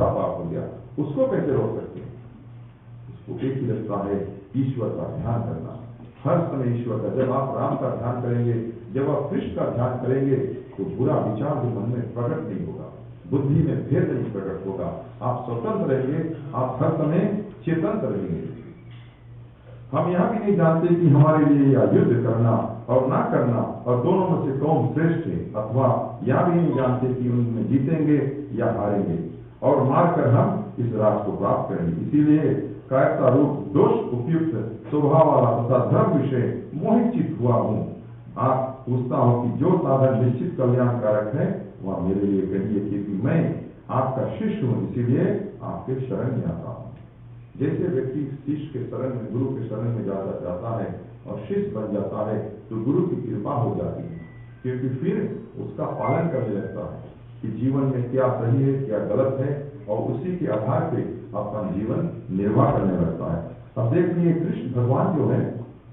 पाप हो गया, उसको कैसे रोक सकते हैं? उसको एक ही लगता है, ईश्वर का ध्यान करना, हर समय ईश्वर का। जब आप राम का ध्यान करेंगे, जब आप कृष्ण का ध्यान करेंगे, तो बुरा विचार जो मन में प्रकट नहीं होगा, बुद्धि में भेद नहीं प्रकट होगा, आप स्वतंत्र रहेंगे, आप हर समय चेतन रहेंगे। हम यह भी नहीं जानते कि हमारे लिए या युद्ध करना और ना करना और दोनों में से कौन श्रेष्ठ है, अथवा यह भी नहीं जानते कि उनमें जीतेंगे या हारेंगे, और मारकर हम इस राज को प्राप्त करेंगे। इसीलिए कायरता रूप दोष उपयुक्त स्वभाव वाला तथा धर्म विषय मोहित चित हुआ हूँ। आप पूछता हूँ कि जो साधन निश्चित कल्याणकारक है वह मेरे लिए कहिए, क्योंकि मैं आपका शिष्य हूँ, इसीलिए आपके शरण में आता हूँ। जैसे व्यक्ति शिष्य के शरण में, गुरु के शरण में जाता है और शिष्य बन जाता है, तो गुरु की कृपा हो जाती है, क्योंकि फिर उसका पालन करने लगता है कि जीवन में क्या सही है, क्या गलत है, और उसी के आधार पे अपना जीवन निर्वाह करने लगता है। अब देखिए, कृष्ण भगवान जो है,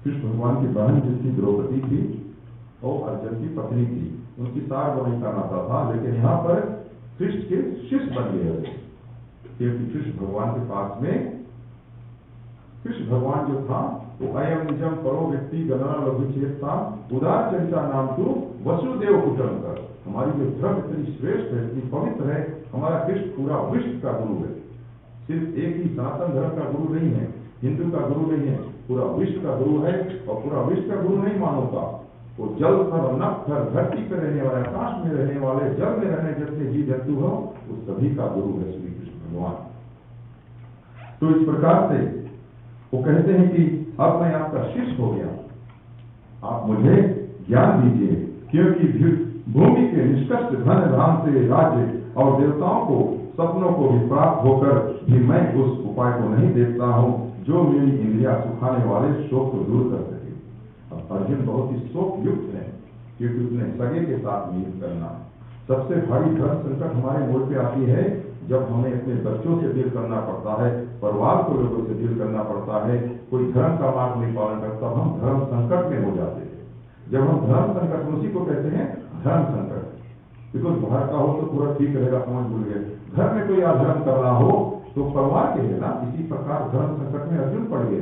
कृष्ण भगवान की बहन जिसकी द्रौपदी थी, और अर्जुन की पत्नी थी, उनकी सार्वभौमिक का नाता था, लेकिन यहाँ पर कृष्ण के शिष्य बन गए, क्योंकि कृष्ण भगवान के पास में, कृष्ण भगवान जो था वो अयम निजम परो व्यक्ति गणना लघु चेता उदार चरिता नाम तो वसुदेव कुटुंब कर। हमारी जो धर्म इतनी श्रेष्ठ है, इतनी पवित्र है, हमारा कृष्ण पूरा विश्व का गुरु है। सिर्फ एक ही सनातन धर्म का गुरु नहीं है, हिंदू का गुरु नहीं है, पूरा विश्व का गुरु है। और पूरा विश्व का गुरु नहीं मानो का, वो जल थर, नभ थर, धरती पर रहने वाले, आकाश में रहने वाले, जल में रहने जितने जीव जंतु हो, उस सभी का गुरु है श्री कृष्ण भगवान। तो इस प्रकार से वो कहते हैं कि अब मैं आपका शिष्य हो गया, आप मुझे ज्ञान दीजिए, क्योंकि भूमि के निष्कर्ष धन धाम से राज्य और देवताओं को सपनों को भी प्राप्त होकर भी मैं उस उपाय को नहीं देखता हूँ जो मेरी इंद्रिया सुखाने वाले शोक को दूर कर सके। अब अर्जुन बहुत ही शोक युक्त है, क्योंकि उसने सगे के साथ मिल करना। सबसे भारी धर्म संकट हमारे मोड़ पे आती है जब हमें अपने बच्चों से डील करना पड़ता है, परिवार को लोगों से डील करना पड़ता है, कोई धर्म का मार्ग नहीं पालन करता, हम धर्म संकट में हो जाते हैं। जब हम धर्म संकट, उसी को कहते हैं धर्म संकट, बिकॉज बाहर का हो तो पूरा ठीक रहेगा, समझ भूल गए, घर में कोई अधर्म कर रहा हो तो परिवार के लिए ना। इसी प्रकार धर्म संकट में अर्जुन पड़ गए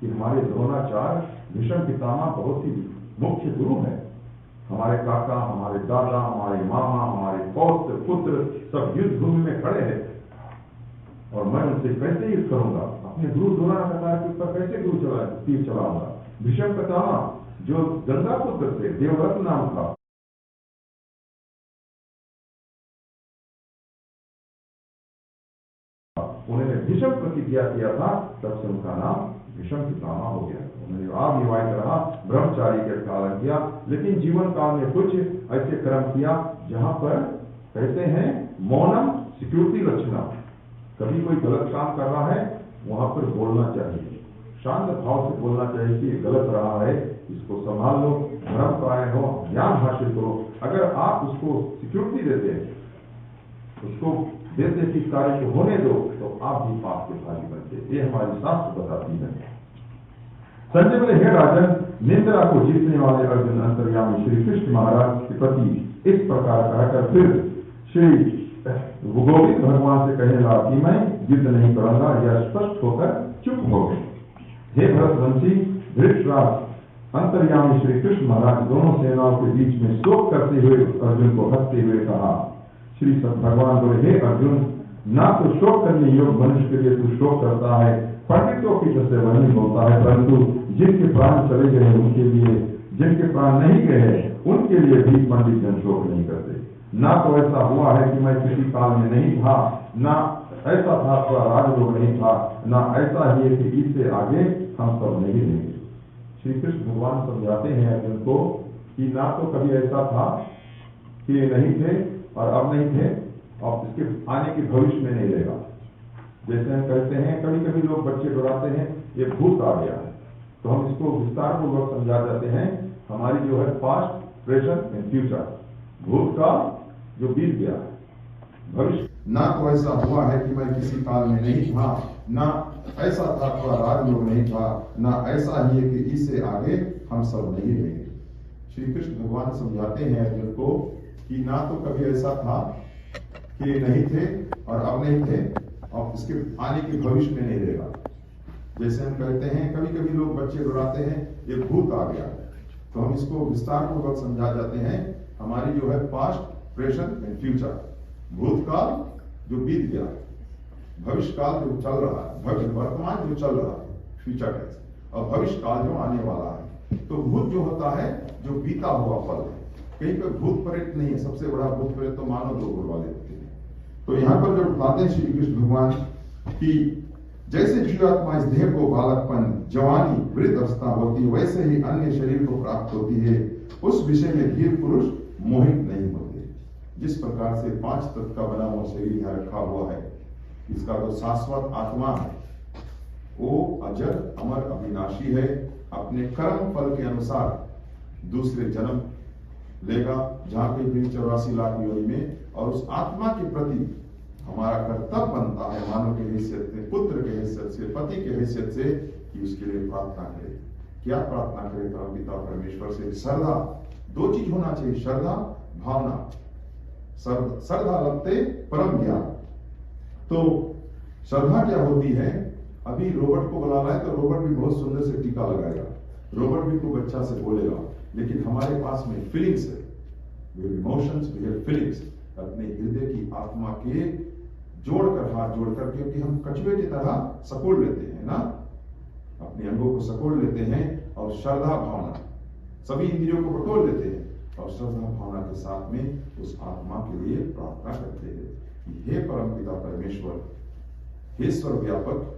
कि हमारे द्रोणाचार्य भीष्म पितामह बहुत ही मुख्य गुरु है, हमारे काका, हमारे दादा, हमारे मामा, हमारे पौत्र पुत्र सब युद्ध भूमि में खड़े हैं, और मैं उनसे कैसे युद्ध करूंगा? अपने गुरु द्रोणाचार्य के ऊपर कैसे तीर चलाऊंगा? भीष्म पितामह जो गंगा पुत्र थे, देवव्रत नाम था, उन्होंने भीष्म प्रतिज्ञा किया था, तब से उनका नाम भीष्म पितामह हो गया। उन्होंने अविवाहित रहा, ब्रह्मचारी के पालन किया, लेकिन जीवन काल में कुछ ऐसे कर्म किया जहां पर कहते हैं मौनम सिक्योरिटी लक्षणा। कभी कोई गलत काम कर रहा है, वहां पर बोलना चाहिए, शांत भाव से बोलना चाहिए कि ये गलत रहा है, इसको संभाल लो, धर्म परायण हो, ज्ञान हासिल करो। अगर आप उसको सिक्योरिटी देते हैं, उसको देते कि कार्य को होने दो, तो आप भी पाप के भागी बनते। ये हमारी शास्त्र बताती है। संजय बोले, हे राजन, निंदा को जीतने वाले अर्जुन अंतर्यामी श्री कृष्ण महाराज के प्रति इस प्रकार कहकर फिर श्री गोविंद भगवान से कहने लगा कि मैं युद्ध नहीं करूंगा। यह स्पष्ट होकर चुप हो गए। हे भरतवंशी, धृतराष्ट्र, अंतर्यामी श्री कृष्ण महाराज दोनों सेनाओं के बीच में शोक करते हुए अर्जुन को हंसते हुए कहा। श्री भगवान बोले, हे अर्जुन, ना तो शोक करने योग्य मनुष्य के लिए तू शोक करता है, पंडितों की जैसे वह नहीं बोलता है, परंतु जिनके प्राण चले गए उनके लिए, जिनके प्राण नहीं गए उनके लिए भी पंडित जन शोक नहीं करते। ना तो ऐसा हुआ है कि मैं किसी काल में नहीं था, ना ऐसा था तो राजलोक नहीं था, ना ऐसा ही है कि इससे आगे हम सब नहीं रहेंगे। श्री कृष्ण भगवान समझाते हैं अर्जुन को कि ना तो कभी ऐसा था कि नहीं थे और अब नहीं थे, और इसके आने के भविष्य में नहीं रहेगा। जैसे हम कहते हैं, कभी कभी लोग बच्चे डराते हैं ये भूत आ गया है, तो हम इसको विस्तार पूर्वक समझा जाते हैं। हमारी जो है पास्ट, प्रेजेंट एंड फ्यूचर, भूत का जो बीत गया भविष्य, ना तो ऐसा हुआ है कि मैं किसी काल में नहीं था, ना ऐसा था तो राजलोक नहीं था, ना ऐसा ही है कि इससे आगे हम सब नहीं रहेंगे। श्री कृष्ण भगवान समझाते हैं अर्जुन को कि ना तो कभी ऐसा था कि नहीं थे और अब नहीं थे, अब इसके आने के भविष्य में नहीं रहेगा। जैसे हम कहते हैं, कभी कभी लोग बच्चे डराते हैं ये भूत आ गया, तो हम इसको विस्तार पूर्वक समझा जाते हैं। हमारी जो है पास्ट, प्रेजेंट एंड फ्यूचर, भूतकाल जो बीत गया, भविष्य काल जो चल रहा है, वर्तमान जो चल रहा है फ्यूचर टेंस, और भविष्य काल जो आने वाला है। तो भूत जो होता है जो बीता हुआ पल है, कहीं पर भूत प्रेत नहीं है। सबसे बड़ा भूत प्रेत तो मानव दो गुण वाले होते हैं। तो यहाँ पर जब बताते हैं श्री कृष्ण भगवान की जैसे जीवात्मा इस देह को बालकपन, जवानी, वृद्ध अवस्था होती है, वैसे ही अन्य शरीर को प्राप्त होती है, उस विषय में धीर पुरुष मोहित नहीं होते। जिस प्रकार से 5 तत्व का बना हुआ शरीर यहाँ रखा हुआ है, इसका तो शाश्वत आत्मा है, वो अजर अमर अविनाशी है। अपने कर्म फल के अनुसार दूसरे जन्म लेगा, जहां पे भी 84 लाख योनि में, और उस आत्मा के प्रति हमारा कर्तव्य बनता है मानव के हैसियत से, पुत्र के हैसियत से, पति के हैसियत से, कि उसके लिए प्रार्थना करें। क्या प्रार्थना करें? परमपिता परमेश्वर से श्रद्धा। 2 चीज होना चाहिए, श्रद्धा, भावना। श्रद्धा लगते परम ज्ञान। तो श्रद्धा क्या होती है? अभी रोबोट को बुलाना है तो रोबोट भी बहुत सुंदर से टीका लगाएगा, रोबोट भी खूब अच्छा से बोलेगा, लेकिन हमारे पास में फीलिंग्स है, इमोशंस, फीलिंग्स, अपने हृदय की आत्मा के जोड़कर, हाथ जोड़कर, क्योंकि हम कछुए की तरह सकोड़ लेते हैं ना, अपने अंगों को सकोड़ लेते हैं, और श्रद्धा भावना सभी इंद्रियों को बटोर लेते हैं, और श्रद्धा भावना के साथ में उस आत्मा के लिए प्रार्थना करते हैं कि हे परमपिता परमेश्वर, हे सर्व व्यापक,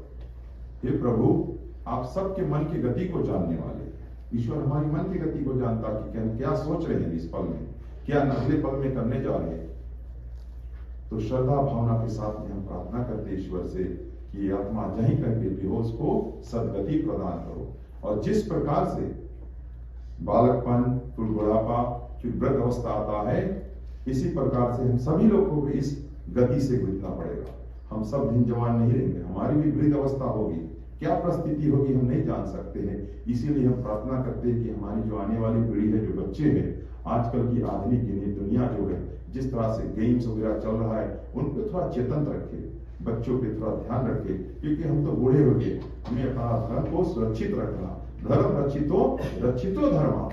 हे प्रभु, आप सबके मन की गति को जानने वाले, ईश्वर हमारी मन की गति को जानता कि क्या सोच रहे हैं इस पल में, क्या अगले पल में करने जा रहे हैं। तो श्रद्धा भावना के साथ में हम प्रार्थना करते ईश्वर से कि आत्मा जहीं कहीं भी हो उसको सदगति प्रदान करो। और जिस प्रकार से बालकपन, फिर बुढ़ापा, फिर वृद्ध अवस्था आता है, इसी प्रकार से हम सभी लोगों को इस गति से गुजरना पड़ेगा। हम सब दिन जवान नहीं रहेंगे, हमारी भी वृद्ध अवस्था होगी, क्या परिस्थिति होगी हम नहीं जान सकते हैं। इसीलिए हम प्रार्थना करते हैं कि हमारी जो आने वाली पीढ़ी है, जो बच्चे हैं, आजकल की आधुनिक दुनिया जो है, जिस तरह से गेम्स वगैरह चल रहा है, उन पर थोड़ा चेतन रखे, बच्चों पे थोड़ा ध्यान रखे, क्योंकि हम तो बूढ़े हो गए, हमें अपना धर्म को सुरक्षित रखना। धर्म रक्षितो धर्म।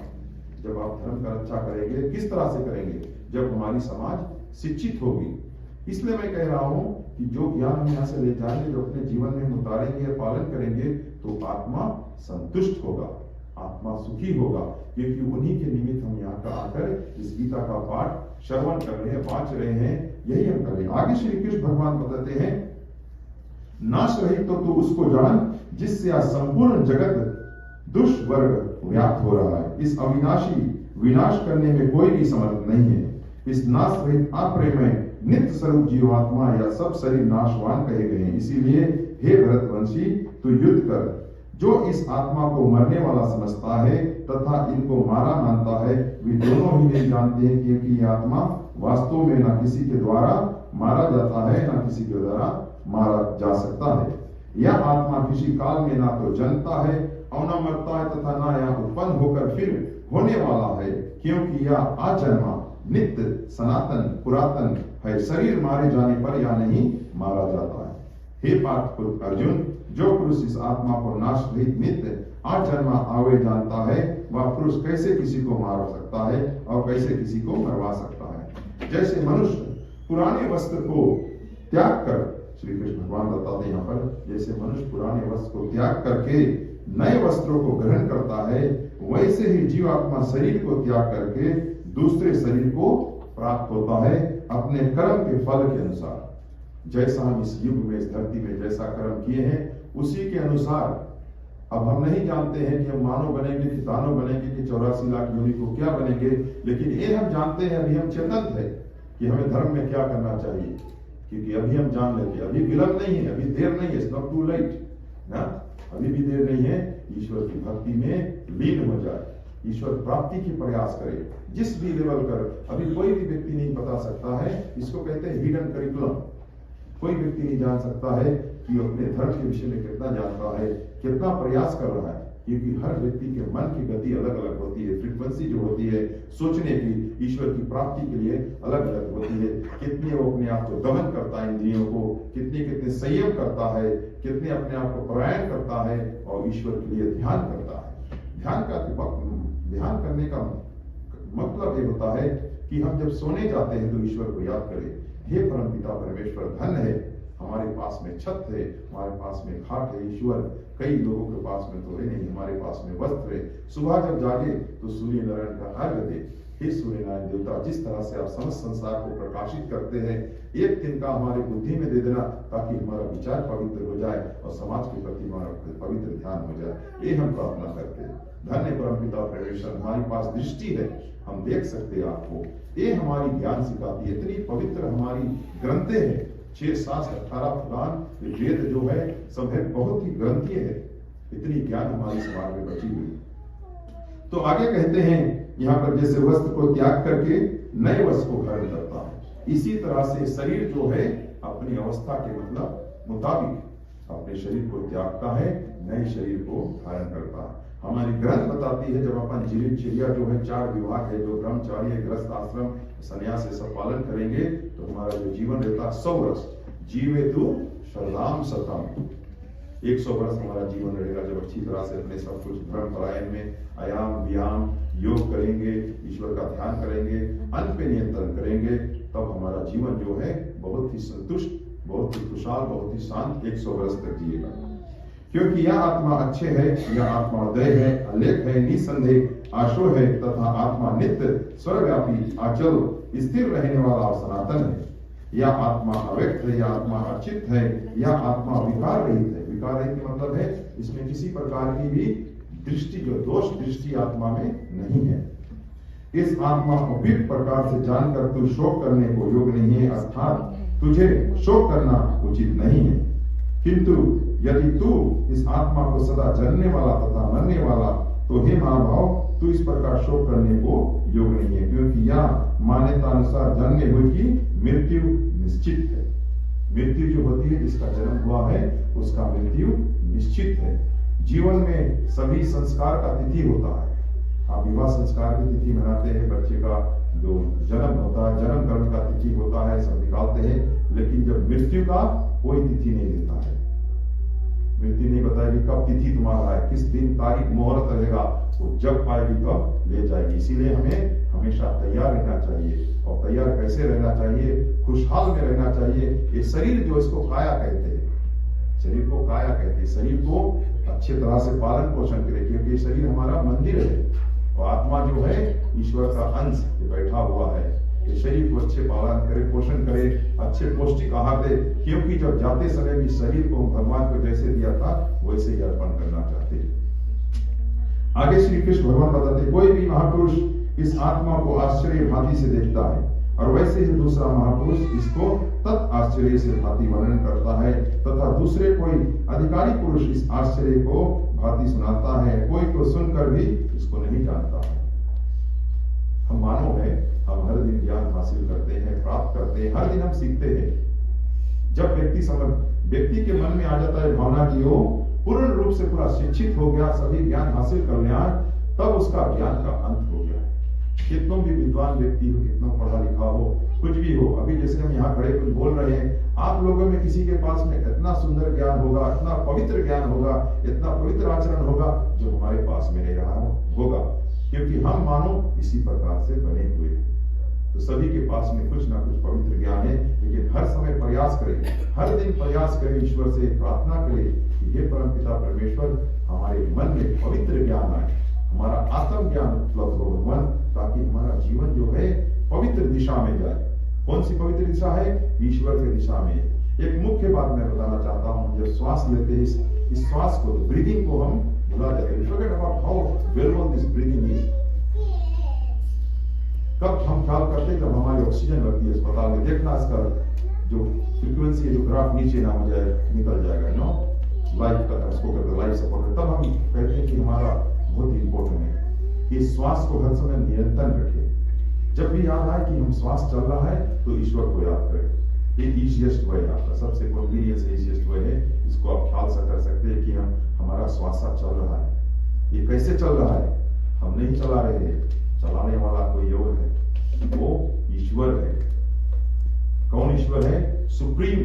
जब आप धर्म का रक्षा करेंगे, किस तरह से करेंगे? जब हमारी समाज शिक्षित होगी। इसलिए मैं कह रहा हूं कि जो ज्ञान हम यहाँ से ले जाएंगे, जो अपने जीवन में हम उतारेंगे, पालन करेंगे, तो आत्मा संतुष्ट होगा, आत्मा सुखी होगा, क्योंकि उन्हीं के निमित्त हम यहाँ का आकर इस गीता का पाठ श्रवण कर रहे हैं, वाच रहे हैं, यही हम कर रहे हैं। आगे श्री कृष्ण भगवान बताते हैं, नाश रहित तो तू उसको जान जिससे आज संपूर्ण जगत दुष्वर्ग व्याप्त हो रहा है। इस अविनाशी विनाश करने में कोई भी समर्थ नहीं है। इस नाश रहित अप्रेम में नित्य स्वरूप जीवात्मा या सब शरीर नाशवान कहे गए हैं। इसीलिए हे भरतवंशी, तू युद्ध कर। जो इस आत्मा को मरने वाला समझता है तथा इनको मारा मानता है, वे दोनों ही नहीं जानते हैं, क्योंकि ये आत्मा वास्तव में न किसी के द्वारा मारा जाता है, न किसी के द्वारा मारा जा सकता है। यह आत्मा किसी काल में ना तो जन्मता है और न मरता है, तथा न यह उत्पन्न होकर फिर होने वाला है, क्योंकि यह अजन्मा, नित्य, सनातन, पुरातन है। शरीर मारे जाने पर या नहीं मारा जाता है। हे पार्थ अर्जुन, जो पुरुष इस आत्मा को नाश रहित, नित्य, अजन्मा, आवे जानता है, वह पुरुष कैसे किसी को मार सकता है और कैसे किसी को मरवा सकता है। जैसे मनुष्य पुराने वस्त्र को त्याग कर, श्री कृष्ण भगवान बताते हैं यहाँ पर, जैसे मनुष्य पुराने वस्त्र को त्याग करके नए वस्त्रों को ग्रहण करता है, वैसे ही जीवात्मा शरीर को त्याग करके दूसरे शरीर को प्राप्त होता है अपने कर्म के फल के अनुसार। जैसा हम इस युग में, इस धरती में जैसा कर्म किए हैं, उसी के अनुसार। अब हम नहीं जानते हैं कि हम मानव बनेंगे कि दानव बनेंगे कि 84 लाख योनि को क्या बनेंगे, लेकिन ये हम जानते हैं, अभी हम चेतन है कि हमें धर्म में क्या करना चाहिए, क्योंकि अभी हम जान लेते, अभी विलंब नहीं है, अभी देर नहीं है, इट्स नॉट टू लेट ना, अभी भी देर नहीं है। ईश्वर की भक्ति में लीन हो जाए, ईश्वर प्राप्ति की प्रयास करे, जिस भी लेवल कर। अभी कोई भी व्यक्ति नहीं बता सकता है, इसको कहते हैं हिडन करिकुलम। कोई व्यक्ति नहीं जान सकता है कि अपने धर्म के विषय में कितना जानता है, कितना प्रयास कर रहा है, क्योंकि हर व्यक्ति के मन की गति अलग अलग होती है, फ्रीक्वेंसी जो होती है सोचने की, ईश्वर की प्राप्ति के लिए अलग अलग होती है। कितने वो अपने आप को दमन करता है, इंद्रियों को, कितने संयम करता है, कितने अपने आप को परायण करता है और ईश्वर के लिए ध्यान करता है। ध्यान करने का मतलब ये होता है कि हम जब सोने जाते हैं तो ईश्वर को याद करें, हे परमपिता परमेश्वर, धन है हमारे पास में छत है, हमारे पास में खाट है ईश्वर, कई लोगों के पास में तो है नहीं, हमारे पास में वस्त्र है। सुबह जब जागे तो सूर्य नारायण का अर्घ्य दे। हे सूर्य नारायण देवता, जिस तरह से आप समस्त संसार को प्रकाशित करते हैं, एक दिन का हमारे बुद्धि में दे देना ताकि हमारा विचार पवित्र हो जाए और समाज के प्रति हमारा पवित्र ध्यान हो जाए। ये हम प्रार्थना करते हैं। धन्य परमपिता परमेश्वर, हमारे पास दृष्टि है, हम देख सकते हैं आपको। ये हमारी ज्ञान सिखाती है, इतनी पवित्र हमारी ग्रंथें हैं, 6 7 18 पुराण वेद जो है सब है, बहुत ही ग्रंथीय है। इतनी ज्ञान हमारी समाज में बची हुई। तो आगे कहते हैं यहाँ पर, जैसे वस्त्र को त्याग करके नए वस्त्र को धारण करता है, इसी तरह से शरीर जो है अपनी अवस्था के मतलब मुताबिक अपने शरीर को त्यागता है, नए शरीर को धारण करता है। हमारी ग्रंथ बताती है, जब अपन जीवनचर्या जो है 4 विभाग है, जो ब्रह्मचार्य, गृहस्थ आश्रम, संन्यास से सब पालन करेंगे तो हमारा जो जीवन रहता है 100 वर्ष। जीवेतु शरदाम शतम, 100 वर्ष हमारा जीवन रहेगा जब अच्छी तरह से अपने सब कुछ धर्म परायण में आयाम व्यायाम योग करेंगे, ईश्वर का ध्यान करेंगे, अन्न पे नियंत्रण करेंगे, तब हमारा जीवन जो है बहुत ही संतुष्ट, बहुत ही खुशहाल, बहुत ही शांत 100 वर्ष तक जिएगा। क्योंकि यह आत्मा अच्छे है, यह आत्मा उदय है, अलेख है, निसंदेह, आशो है, तथा आत्मा नित्य सर्वव्यापी, अचल, स्थिर रहने वाला और सनातन है। यह आत्मा अव्यक्त है, यह आत्मा अचित है, यह आत्मा विकार रहित है। विकार रहित मतलब है इसमें किसी प्रकार की भी दृष्टि, जो दोष दृष्टि आत्मा में नहीं है। इस आत्मा को विविध प्रकार से जानकर तू शोक करने को योग नहीं है, अर्थात तुझे शोक करना उचित नहीं है। किंतु यदि तू इस आत्मा को सदा जानने वाला तथा मरने वाला, तो हे महाभाव, तू इस प्रकार शोक करने को योग नहीं है, क्योंकि यह मान्यता अनुसार जानने हुए कि मृत्यु निश्चित है। मृत्यु जो होती है, जिसका जन्म हुआ है उसका मृत्यु निश्चित है। जीवन में सभी संस्कार का तिथि होता है। आप विवाह संस्कार की तिथि मनाते हैं, बच्चे का जो जन्म होता है, जन्म कर्म का तिथि होता है, सब निकालते हैं, लेकिन जब मृत्यु का कोई तिथि नहीं देता है। मृत्यु नहीं बताएगी कब तिथि तुम्हारा है, किस दिन तारीख मुहूर्त रहेगा, वो जब पाएगी तब ले जाएगी। इसीलिए हमें हमेशा तैयार रहना चाहिए। और तैयार कैसे रहना चाहिए? खुशहाल में रहना चाहिए। ये शरीर जो, इसको काया कहते हैं, शरीर को काया कहते हैं। शरीर को अच्छे तरह से पालन पोषण करे, क्योंकि शरीर हमारा मंदिर है और आत्मा जो है ईश्वर का अंश बैठा हुआ है। ये शरीर को अच्छे पालन करे, पोषण करे, अच्छे पौष्टिक आहार दे, क्योंकि जब जाते समय भी शरीर को भगवान को जैसे दिया था वैसे ही अर्पण करना चाहते हैं। आगे श्री कृष्ण भगवान बताते, कोई भी महापुरुष इस आत्मा को आश्चर्य भांति से देखता है और वैसे ही दूसरा महापुरुष इसको तत् आश्चर्य से भांति वर्णन करता है, तथा दूसरे कोई अधिकारी पुरुष इस आश्चर्य को भांति सुनाता है। कोई तो सुनकर भी इसको नहीं जानता है। हम मानव है, हम हर दिन ज्ञान हासिल करते हैं, प्राप्त करते हैं, हर दिन हम सीखते हैं। जब व्यक्ति के मन में आ जाता है भावना की वो पूर्ण रूप से पूरा शिक्षित हो गया, सभी ज्ञान हासिल कर लिया, तब उसका ज्ञान का अंत हो गया। कितना भी विद्वान व्यक्ति हो, कितना पढ़ा लिखा हो, कुछ भी हो, अभी जैसे हम यहाँ खड़े कुछ बोल रहे हैं, आप लोगों में किसी के पास में इतना सुंदर ज्ञान होगा, इतना पवित्र ज्ञान होगा, इतना पवित्र आचरण होगा जो हमारे पास में नहीं रहा होगा, क्योंकि हम मानो इसी प्रकार से बने हुए हैं। तो सभी के पास में कुछ ना कुछ पवित्र ज्ञान है, लेकिन हर समय प्रयास करें, हर दिन प्रयास करें, ईश्वर से प्रार्थना करें कि हे परमपिता परमेश्वर, हमारे मन में पवित्र ज्ञान आए, हमारा आत्म ज्ञान उपलब्ध हो भगवान, ताकि हमारा जीवन जो है पवित्र दिशा में जाए। कौन सी पवित्र दिशा है? ईश्वर की दिशा में। एक मुख्य बात मैं बताना चाहता हूँ, जब श्वास लेते हैं, इस श्वास को, ब्रीदिंग को हम भुला जाते हैं। Forget about how wonderful this breathing is. कब हम ख्याल करते हैं? जब हमारी ऑक्सीजन लगती है अस्पताल में, देखना इसका जो फ्रीक्वेंसी है, जो ग्राफ नीचे ना हो जाए, निकल जाएगा, नो लाइफ का, उसको कहते हैं लाइफ सपोर्ट। तब हम कहते हैं कि हमारा बहुत इंपॉर्टेंट है कि श्वास को हर समय निरंतर रखें। जब भी याद आए कि हम श्वास चल रहा है तो ईश्वर को याद करें। ये इजिएस्ट वे है आपका, सबसे कन्वीनियंस इजिएस्ट वे है। इसको आप ख्याल से कर सकते हैं कि हम हमारा श्वास चल रहा है, ये कैसे चल रहा है? हम नहीं चला रहे हैं, चलाने वाला कोई और है, वो ईश्वर है। कौन ईश्वर है? सुप्रीम।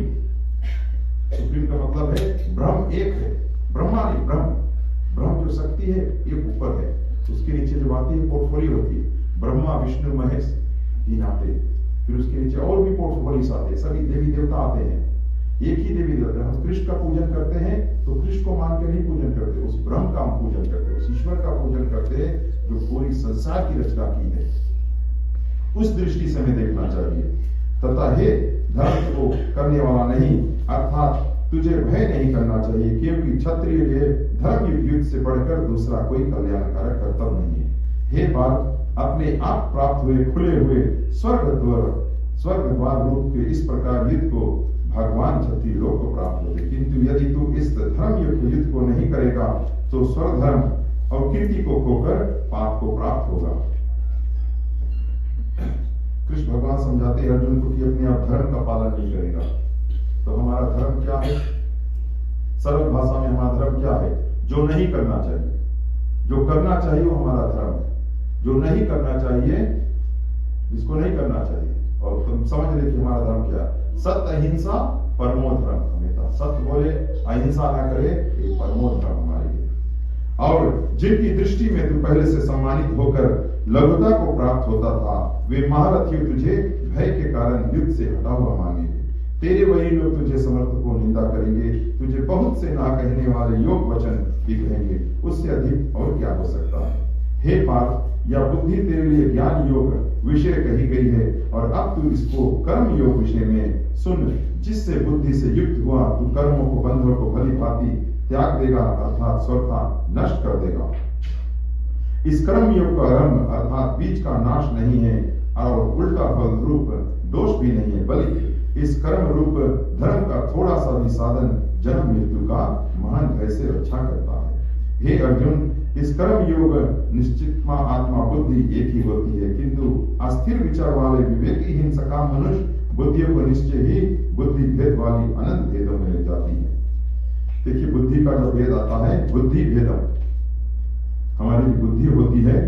सुप्रीम का मतलब है ब्रह्म एक है, ब्रह्मा नहीं, ब्रह्म। ब्रह्म जो शक्ति है ये ऊपर है, उसके नीचे जो आती है पोर्टफोलियो होती है, ब्रह्मा विष्णु महेश तीन आते हैं, फिर उसके नीचे और भी पोर्टफोलियो आते हैं, सभी देवी देवता आते हैं। एक ही देवी देवता, हम कृष्ण का पूजन करते हैं तो कृष्ण को मान के नहीं पूजन करते, उस ब्रह्म का हम पूजन करते हैं, उस ईश्वर का पूजन करते हैं जो पूरी संसार की रचना की है। उस दृष्टि से हमें देखना चाहिए। तथा हे धर्म को करने वाला नहीं, अर्थात तुझे भय नहीं करना चाहिए, क्योंकि क्षत्रिय के धर्म युद्ध से बढ़कर दूसरा कोई कल्याणकारक कर्तव्य नहीं है। हे बाल, अपने आप प्राप्त हुए खुले हुए स्वर्ग द्वार रूप के इस प्रकार युद्ध को भगवान क्षत्रिय लोग को प्राप्त होते, किंतु यदि तू इस धर्म युद्ध को नहीं करेगा तो स्वर्ग धर्म और कीर्ति को खोकर पाप को प्राप्त होगा। कृष्ण भगवान समझाते हैं अर्जुन को कि अपने आप धर्म का पालन नहीं करेगा तो हमारा धर्म क्या है? सरल भाषा में हमारा धर्म क्या है? जो नहीं करना चाहिए। जो करना चाहिए वो हमारा धर्म है, जो नहीं करना चाहिए, जिसको नहीं करना चाहिए। और तुम समझ रहे कि हमारा धर्म क्या है? सत्य अहिंसा परमो धर्म। हमेशा सत्य बोले, अहिंसा ना करे, ये परमो धर्म हमारे लिए। और जिनकी दृष्टि में तू पहले से सम्मानित होकर लघुता को प्राप्त होता था, वे महारथी तुझे भय के कारण युद्ध से हटा हुआ मांगेंगे। तेरे वही लोग तुझे समर्थ को निंदा करेंगे, तुझे बहुत से ना कहने वाले योग वचन भी कहेंगे। उससे अधिक और क्या हो सकता है? हे पार्थ, या बुद्धि तेरे लिए ज्ञान योग विषय कही गई है, और अब तू इसको कर्म योग विषय में सुन, जिससे बुद्धि से युक्त हुआ तू कर्मों को बंधनों को भली भांति त्याग देगा, अर्थात स्वतः नष्ट कर देगा। इस कर्म योग का आरंभ अर्थात बीज का नाश नहीं है, और उल्टा फल रूप दोष भी नहीं है, बल्कि इस कर्म रूप धर्म का थोड़ा सा भी साधन जन्म मृत्यु का महान भय से रक्षा करता है। हे अर्जुन, इस कर्म योग निश्चित आत्मा बुद्धि एक ही होती है, किंतु अस्थिर विचार वाले विवेकीहीन सकाम मनुष्य बुद्धियों को निश्चय ही बुद्धि भेद वाली अनंत भेदों में ले जाती है। देखिए, बुद्धि का जो भेद आता है, बुद्धि भेदम, हमारी बुद्धि होती है,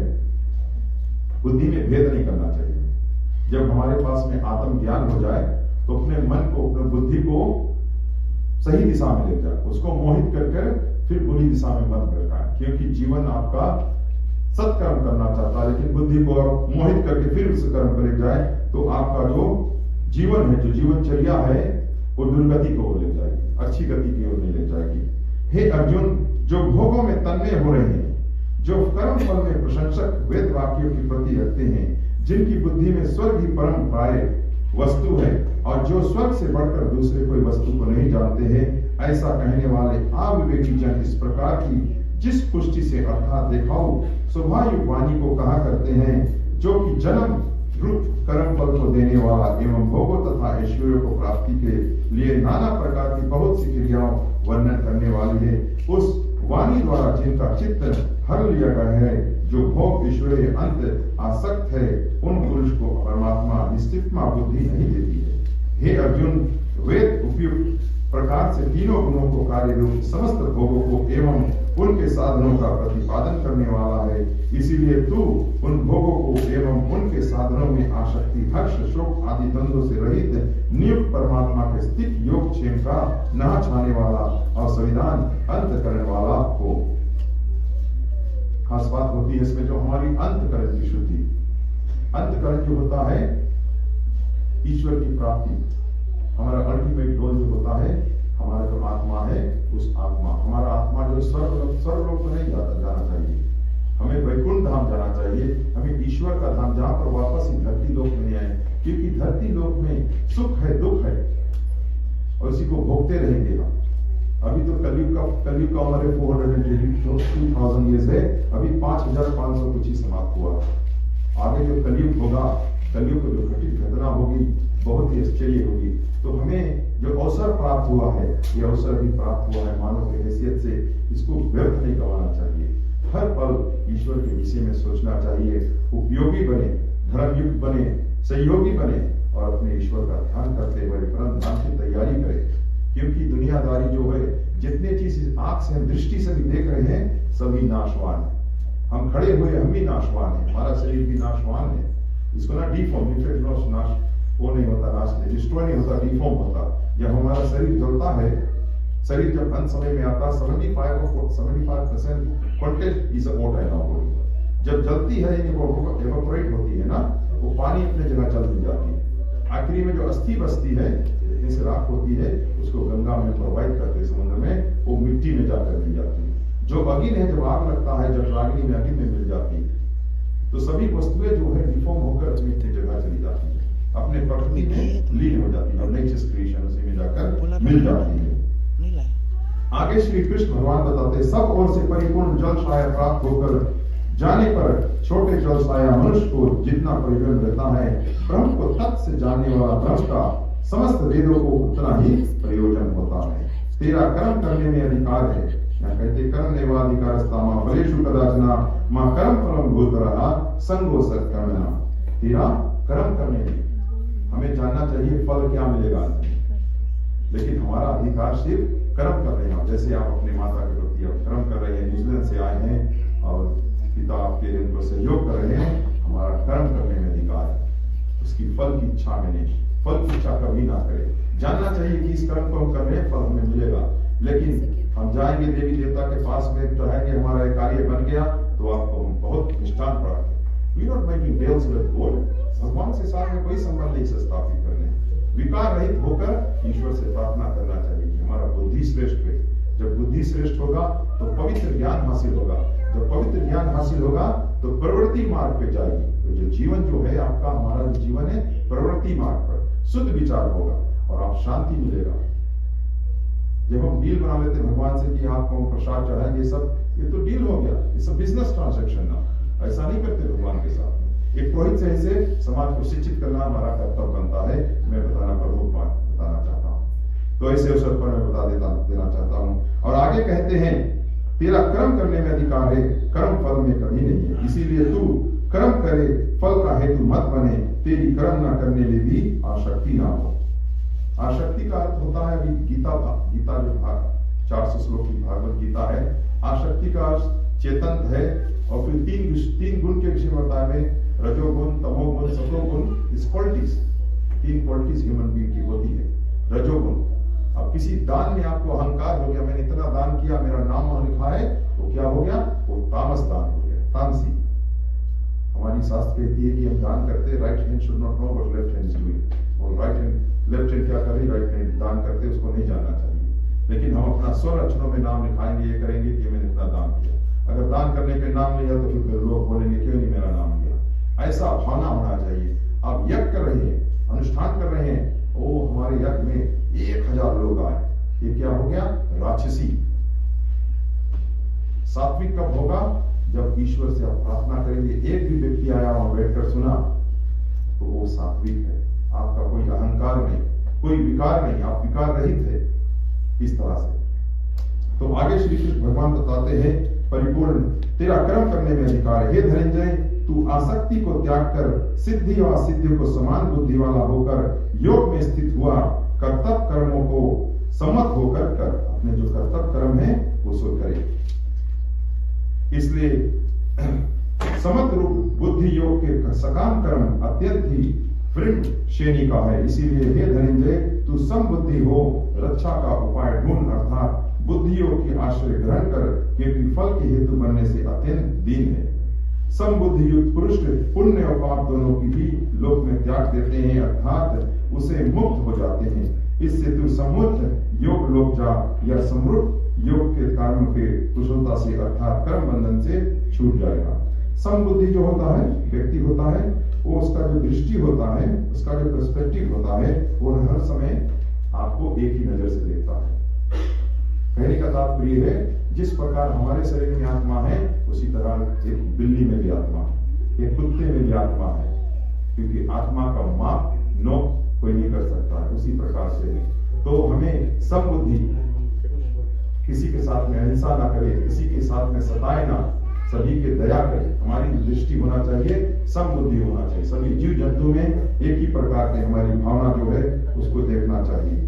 बुद्धि में भेद नहीं करना चाहिए। जब हमारे पास में आत्म ज्ञान हो जाए तो अपने मन को, अपने बुद्धि को सही दिशा में ले जाए, उसको मोहित कर फिर बुरी दिशा में मत भटकाए, क्योंकि जीवन आपका सत्कर्म करना चाहता है, लेकिन बुद्धि को आप मोहित करके फिर उस कर्म पर ले जाए तो आपका जो जीवन है, जो जीवनचर्या है, वो दुर्गति को ले जाएगी, अच्छी गति की ओर नहीं ले जाएगी। हे अर्जुन, जो भोगों में तन्मय हो रहे हैं, जो कर्म फल में प्रशंसक वेद वाक्यों की प्रति रखते हैं, जिनकी बुद्धि में स्वर्ग ही परम प्राय वस्तु है, और जो स्वर्ग से बढ़कर दूसरे कोई वस्तु को नहीं जानते हैं, ऐसा कहने वाले अविवेकी जन इस प्रकार की जिस पुष्टि से अर्थात देखाओ स्वभावयुक्त वाणी को कहा करते हैं, जो कि जन्म रूप कर्म फल को देने वाला एवं भोगों तथा ऐश्वर्यों को प्राप्ति के लिए नाना प्रकार की बहुत सी क्रियाओं वर्णन करने वाली है, उस वाणी द्वारा जिनका चित्त हर लिया गया है, जो भोग ऐश्वर्य अंत आसक्त है, उन पुरुष को परमात्मा निश्चितमा बुद्धि नहीं देती है। हे अर्जुन, वेद उपयुक्त प्रकार से तीनों गुणों को कार्य रूप समस्त भोगों को एवं उनके साधनों का प्रतिपादन करने वाला है, इसीलिए तू उन भोगों को एवं उनके साधनों में आसक्ति, हर्ष, शोक आदि द्वंद्वों से रहित नियुक्त परमात्मा के स्थित योग क्षेम का नहा छाने वाला और संविधान अंत करने वाला हो। खास बात होती है इसमें जो हमारी अंतकरण की शुद्धि, अंतकरण जो होता है ईश्वर की प्राप्ति, हमारा अल्टीमेट गोल जो होता है, हमारा जो आत्मा है, उस आत्मा, हमारा आत्मा जो स्वर्ग लोक को नहीं जाना चाहिए, हमें वैकुंठ धाम जाना चाहिए, हमें ईश्वर का धाम, जहां पर वापस ही धरती लोक में नहीं आए, क्योंकि धरती लोक में सुख है, दुख है, और इसी को भोगते रहेंगे हम। अभी तो कलयुग का उम्र 482,000 ईयर्स है, अभी 5,500 कुछ ही समाप्त हुआ। आगे जो कलयुग होगा, कलयुग को जो घटित घटना होगी बहुत ही आश्चर्य होगी। तो हमें जो अवसर प्राप्त हुआ है, ये अवसर भी प्राप्त हुआ है मानव की हैसियत से, इसको व्यर्थ नहीं गंवाना चाहिए। हर पल ईश्वर के विषय में सोचना चाहिए, उपयोगी बने, धर्मयुक्त बने, सहयोगी बने, और अपने ईश्वर का ध्यान करते हुए परम धाम की तैयारी करें, क्योंकि दुनियादारी जो है, जितने चीज जिस आंख से हम दृष्टि से भी देख रहे हैं सभी नाशवान है। हम खड़े हुए हम भी नाशवान है, हमारा शरीर भी नाशवान है। इसको ना डिफॉर्म नाश वो नहीं होता, नाश नहीं, डिस्ट्रॉय नहीं होता, डिफॉर्म होता। जब हमारा शरीर जलता है, शरीर जब अंत समय में आता है 75% content is water in our body. जब जलती है एवापोरेट होती है ना, वो पानी अपने जगह चल नहीं जाती है। आखिरी में जो अस्थि बचती है, जितनी से राख होती है, उसको गंगा में प्रोवाइड करते हैं, समुद्र में, वो मिट्टी में जाकर मिल जाती है। जो अग्नि है, जब आग लगता है, जब रागिनी में अग्नि में मिल जाती है, तो सभी वस्तुएं जो है डिफॉर्म होकर अपनी अपनी जगह चली जाती है, अपने प्रकृति में लीन हो जाती है, और नेचर क्रिएशन उसी में जाकर मिल जाती है। आगे श्री कृष्ण भगवान बताते, सब ओर से परिपूर्ण जल छाया प्राप्त होकर जाने पर छोटे जल छाया मनुष्य को जितना प्रयोजन रहता है, ब्रह्म को तत् से जानने वाला ब्रह्म का समस्त वेदों को उतना ही प्रयोजन होता है। तेरा कर्म करने में अधिकार है, यहाँ कहते कर्म नेवाधिकारस्ता मां फलेषु कदाचना मां कर्म फलम भूतरः संगो सत्कर्मणा। तेरा कर्म करने में हमें जानना चाहिए फल क्या मिलेगा, लेकिन हमारा अधिकार सिर्फ कर्म कर रहे हैं। जैसे आप अपने माता के प्रति कर्म कर रहे हैं, न्यूजीलैंड से आए हैं और पिता आपके उनको सहयोग कर रहे हैं, हमारा कर्म करने में अधिकार है, उसकी फल की इच्छा में नहीं। फल की इच्छा कभी ना करें। जानना चाहिए कि इस कर्म को हम कर रहे हैं, फल हमें मिलेगा। लेकिन हम जाएंगे देवी देवता के पास में, चाहेंगे हमारा एक कार्य बन गया तो आपको हम बहुत निष्ठान प्राप्त है। We not making deals with God. भगवान से साथ में कोई संबंध नहीं स्थापित करने, विकार रहित होकर ईश्वर से प्रार्थना करना चाहिए कि हमारा बुद्धि श्रेष्ठ है। जब बुद्धि श्रेष्ठ होगा तो पवित्र ज्ञान हासिल होगा, जब पवित्र ज्ञान हासिल होगा तो प्रवृत्ति मार्ग पे जाएगी। तो जो जीवन जो है आपका, हमारा जो जीवन है प्रवृत्ति मार्ग पर शुद्ध विचार होगा और आप शांति मिलेगा। जब हम डील बना लेते भगवान से कि आपको हम प्रसाद चढ़ाएंगे, सब ये तो डील हो गया, ये सब बिजनेस ट्रांजैक्शन ना, ऐसा नहीं करते भगवान के साथ। एक पुरोहित से समाज को शिक्षित करना हमारा कर्तव्य बनता है। मैं बताना चाहता हूँ, तो ऐसे अवसर पर मैं देना चाहता हूँ। और आगे कहते हैं, तेरा कर्म करने में अधिकार है, कर्म फल में कभी नहीं है, इसीलिए तू कर्म करे, फल का हेतु मत बने, तेरी कर्म न करने में भी आसक्ति ना हो। आसक्ति का अर्थ होता है, अभी गीता जो भाग 400 श्लोक की भागवत गीता है, आसक्ति का अर्थ चेतन है। और फिर तीन गुण के विषय में बताया में, रजोगुण, तमोगुण, सतोगुण, इस क्वालिटीज, 3 क्वालिटीज ह्यूमन बीइंग की होती है। रजोगुण, अब किसी दान में आपको अहंकार हो गया, मैंने इतना दान किया, मेरा नाम वहां लिखा है, तो क्या हो गया, वो तामस दान हो गया, तामसी। हमारी शास्त्र कहती है कि हम दान करते, right hand should not know what left hand is doing, और लेफ्ट हैंड क्या कर रही, राइट हैंड दान करते उसको नहीं जानना चाहिए। लेकिन हम अपना स्वर अक्षरों में नाम लिखाएंगे, ये करेंगे कि मैंने इतना दान किया। अगर दान करने पे नाम लिया तो फिर लोग बोलेंगे क्यों नहीं मेरा नाम लिया। ऐसा भावना होना चाहिए। आप यज्ञ कर रहे हैं, अनुष्ठान कर रहे हैं, ओ हमारे यज्ञ में 1000 लोग आए, ये क्या हो गया, राक्षसी। सात्विक कब होगा, जब ईश्वर से आप प्रार्थना करेंगे, एक भी व्यक्ति आया वहां बैठकर सुना, तो वो सात्विक है। आपका कोई अहंकार नहीं, कोई विकार नहीं, आप विकार रहित है। इस तरह से तो आगे श्री कृष्ण भगवान बताते हैं, परिपूर्ण तेरा कर्म करने में अधिकार है। हे धनंजय, तू आसक्ति को त्याग कर सिद्धि और असिद्धि को समान बुद्धि वाला होकर योग में स्थित हुआ, कर्तव्य कर्मों को सम्मत होकर कर। अपने जो कर्तव्य कर्म है वो सो करे। इसलिए समत रूप बुद्धि योग के सकाम कर्म अत्यंत ही वृद्ध श्रेणी का है। इसीलिए हे धनंजय, तू समबुद्धि हो, रक्षा का उपाय ढूंढ, अर्थात बुद्धि योग के आश्रय ग्रहण कर, क्योंकि फल के हेतु बनने से अत्यंत दीन है। समबुद्धि युक्त पुरुष पुण्य और पाप दोनों की भी लोक में त्याग देते हैं, अर्थात उसे मुक्त हो जाते हैं। इससे तू समुद्ध योग लोक जा, या समृद्ध योग के कर्म के कुशलता से अर्थात कर्म बंधन से छूट जाएगा। समबुद्धि जो होता है, व्यक्ति होता है, वो उसका जो दृष्टि होता है, उसका जो पर्सपेक्टिव होता है, वो हर समय आपको एक ही नजर से देखता है। कहने का तात्पर्य है, जिस प्रकार हमारे शरीर में आत्मा है, उसी तरह एक बिल्ली में भी आत्मा है, एक कुत्ते में भी आत्मा है, क्योंकि आत्मा का माप नो कोई नहीं कर सकता है। उसी प्रकार से तो हमें समबुद्धि, किसी के साथ में अहिंसा ना करे, किसी के साथ में सताए ना, सभी के दया करे। हमारी दृष्टि होना चाहिए, समबुद्धि होना चाहिए। सभी जीव जंतु में एक ही प्रकार की हमारी भावना जो है उसको देखना चाहिए।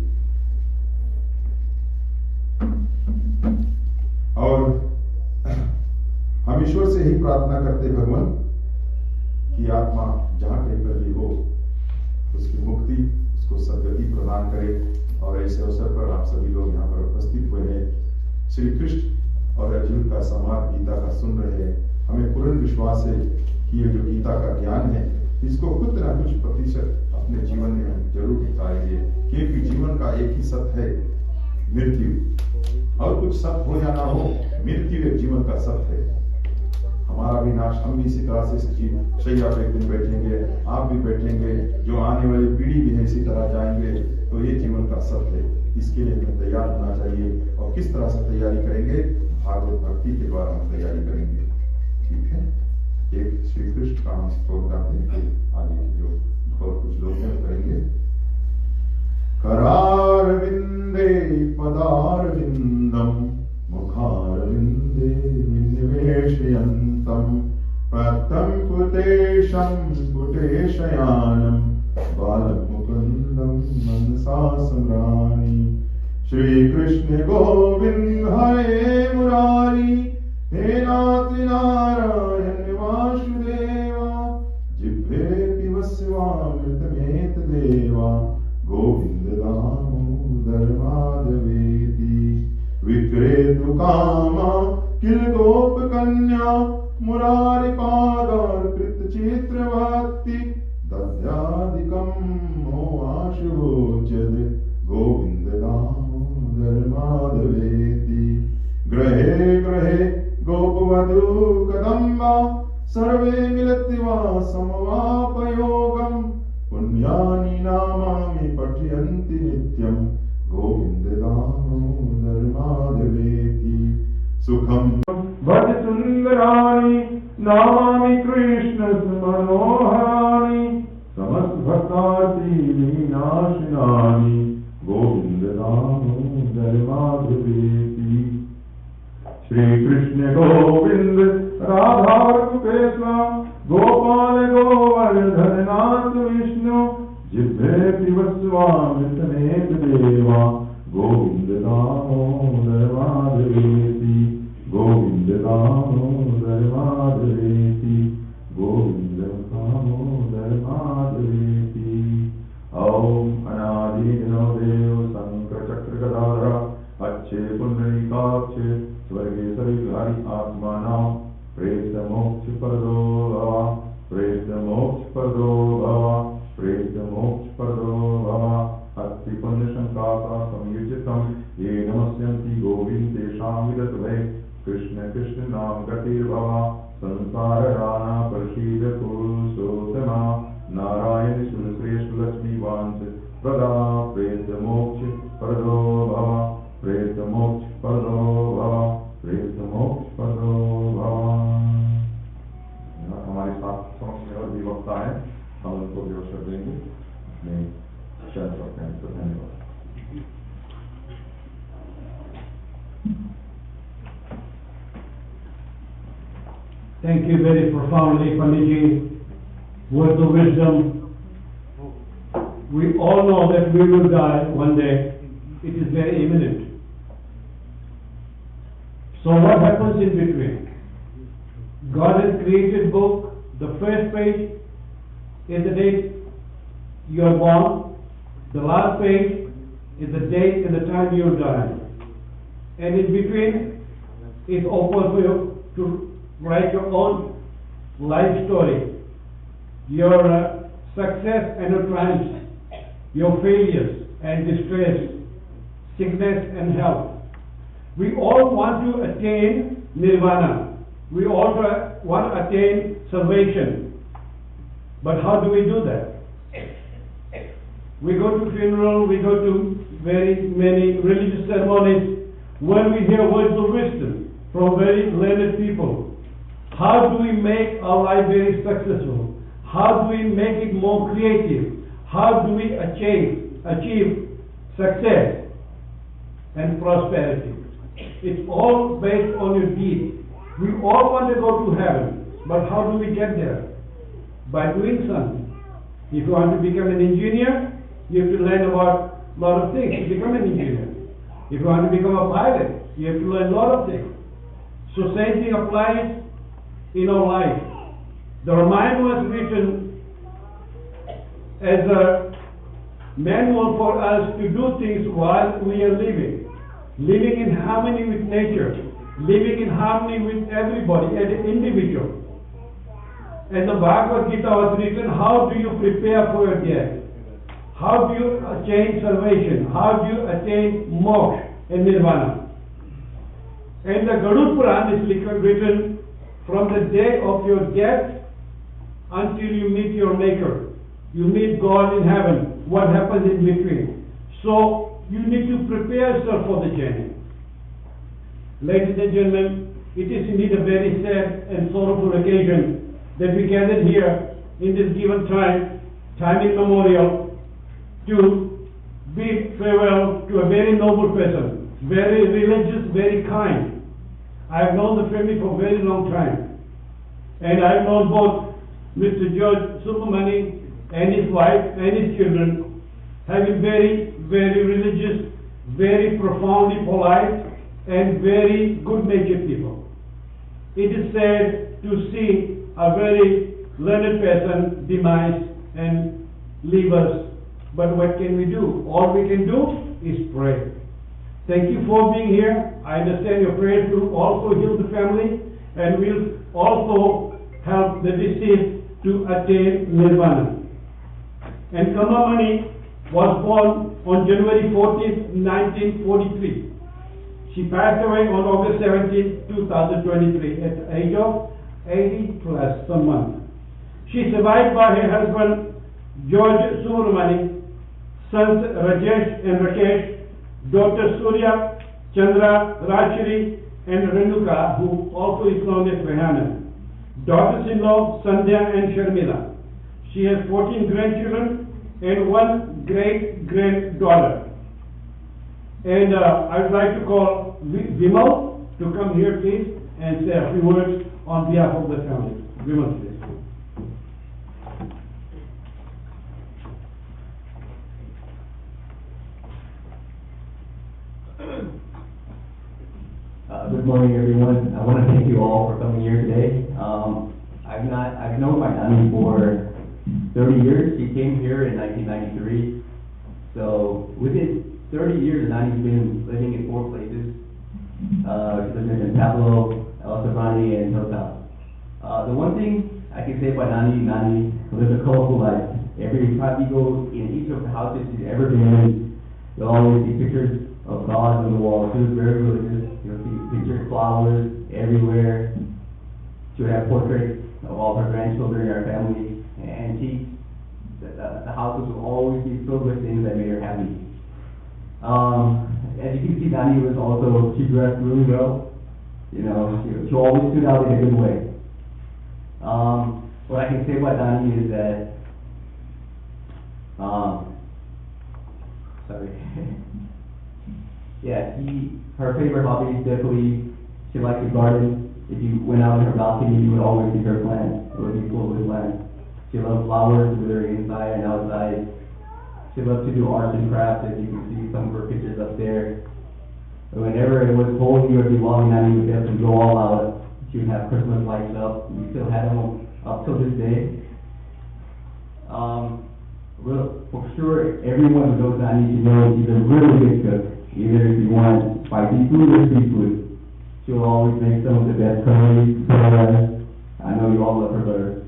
ईश्वर से ही प्रार्थना करते भगवान कि आत्मा जहाँ कहीं पर भी हो उसकी मुक्ति, उसको सद्गति प्रदान करे। और ऐसे अवसर पर आप सभी लोग यहाँ पर उपस्थित हुए हैं, श्री कृष्ण और अर्जुन का संवाद गीता का सुन रहे हैं। हमें पूर्ण विश्वास है कि ये जो गीता का ज्ञान है इसको कुछ ना कुछ प्रतिशत अपने जीवन में जरूर उतारेंगे, क्योंकि जीवन का एक ही सत्य है, मृत्यु। और कुछ सत्य हो या ना हो, मृत्यु एक जीवन का सत्य है। हमारा भी नाश, हम भी इसी तरह से शैया पे एक दिन बैठेंगे, आप भी बैठेंगे, जो आने वाली पीढ़ी भी है इसी तरह जाएंगे। तो ये जीवन का सत्य है, इसके लिए हमें तैयार होना चाहिए। और किस तरह से तैयारी करेंगे? भागवत भक्ति के द्वारा हम तैयारी करेंगे। ठीक है, एक श्री कृष्ण का हम स्तोत्र गाते हैं, आगे की जो और कुछ लोग हैं करेंगे। करारविंदे पदारविंदम मुखारविंदे निवेशयन्तम् प्रतं कुतेशं कुटेशयानं बालमुकुन्दं मनसा स्मरामि। श्री कृष्ण गोविंद हरे मुरारी, हे नाथ नारायण वासुदेवा, जिह्वे वस्वामृतमेत देवा, गोविंद दामोदर माधवेति। विक्रेतु कामा किल गोप कन्या, मुरारी पादार्कृत चित्रवत्ति, दद्यादिकं मोआशुचद, गोविंद दामोदर माधवेति। ग्रहे ग्रहे गोपवधू कदम्बा, सर्वे मिलित्वा समवापयोगम्, पुण्यानि नामानि पठयन्ति नित्यं, गोविंद दामोदर माधवेति। सुखम भज सुंदराणि नामानि कृष्ण मनोहराणि, समस्त भक्तार्ति विनाशनानि, गोविंद दामोदर माधवेति। श्री कृष्ण गोविंद राधा कृष्ण, गोपाल गोवर्धन नाथ विष्णु, जिह्वे पिबस्वामृतमेत देवा, गोविंद दामोदर माधवेति। गोविंद दामोदर माधवेति, गोविंद दामोदर माधवेति। ओम अनादि देव शंकर चक्र गदाधर, अच्छे पुंडरीकाक्ष स्वर्गेश्वरी विहारी आत्मानां, प्रेत मोक्ष परदो भवा, प्रेत मोक्ष परदो भवा, प्रेत मोक्ष परदो भवा। अस्ति पुण्य संकासा संयुजितं, ये नमस्यन्ति गोविंद तेषां विदत भय। कृष्ण कृष्ण नाम गतिर्भवा, संसार राना प्रसीद पुरुषोत्तमा, नारायण सुरश्रेष्ठ लक्ष्मी वांच प्रदा, प्रेत मोक्ष परदो भवा, प्रेत मोक्ष परदो भवा, प्रेत मोक्ष परदो भवा। हमारे साथ समक्ष और भी वक्ता है, हम उनको भी अवसर देंगे अपने शरण करते हैं। तो धन्यवाद। Thank you very profoundly, Panditji. Words of wisdom. We all know that we will die one day. It is very imminent. So what happens in between? God has created book. The first page is the date you are born. The last page is the date and the time you die. And in between is open for you to write your own life story, your success and your triumphs, your failures and distress, sickness and health. We all want to attain nirvana. We all want to attain salvation. But how do we do that? We go to funeral, we go to very many religious ceremonies where we hear words of wisdom from very learned people. How do we make our life very successful? How do we make it more creative? How do we achieve success and prosperity? It's all based on your deed. We all want to go to heaven, but how do we get there? By doing something. If you want to become an engineer, you have to learn about a lot of things to become an engineer. If you want to become a pilot, you have to learn a lot of things. So same thing applies in our life. The Ramayana was written as a manual for us to do things while we are living. Living in harmony with nature, living in harmony with everybody as an individual. And the Bhagavad Gita was written, how do you prepare for your death? How do you attain salvation? How do you attain moksha and nirvana? And the Garuda Puran is written from the day of your death until you meet your Maker. You meet God in heaven. What happens in between? So you need to prepare yourself for the journey. Ladies and gentlemen, it is indeed a very sad and sorrowful occasion that we gathered here in this given time immemorial, to bid farewell to a very noble person, very religious, very kind. I have known the family for a very long time, and I have known both Mr. George Subramani and his wife and his children, having very, very religious, very profoundly polite, and very good-natured people. It is sad to see a very learned person demise and leave us. But what can we do? All we can do is pray. Thank you for being here. I understand your prayers will also heal the family and will also help the deceased to attain nirvana. Enkamma was born on January 14th, 1943. She passed away on August 17, 2023 at the age of 80 plus some months. She survived by her husband George Subramani, sons Rajesh and Rakesh, daughter Surya, Chandra, Rashri and Renuka, who also is known as Rehana, daughters-in-law Sandhya and Sharmila. She has 14 grandchildren and one great-granddaughter. And I would like to call Vimal to come here, please, and say a few words on behalf of the family. Vimal, please. Good morning, everyone. I want to thank you all for coming here today. I've known my Nani for 30 years. She came here in 1993. So within 30 years, Nani's been living in 4 places. She lives in Pablo, El Sabrani, and Hotel. The one thing I can say about Nani lives a colorful life. Every time you go in each of the houses she's ever been in, you'll always see pictures of gods on the wall. She was very religious. You'll see pictures, flowers everywhere. She would have portraits of all her grandchildren, her family, and the houses will always be filled with things that made her happy. As you can see, Nani was also, she dressed really well. You know, she always stood out in a good way. What I can say about Nani is that, sorry. Yeah, her favorite hobby is definitely, she likes to garden. If you went out on her balcony, you would always see her plants. It would be full with plants. She loves flowers, whether inside and outside. She loves to do arts and crafts, as you can see some of her pictures up there. And whenever it was Holy or Diwali, Nani would have to go all out. She would have Christmas lights up. We still have them up till this day. For sure, everyone who knows Nani should know she's a really good cook. Either if you want spicy food or sweet food. She'll always make some of the best curries, paras. I know you all love her butter.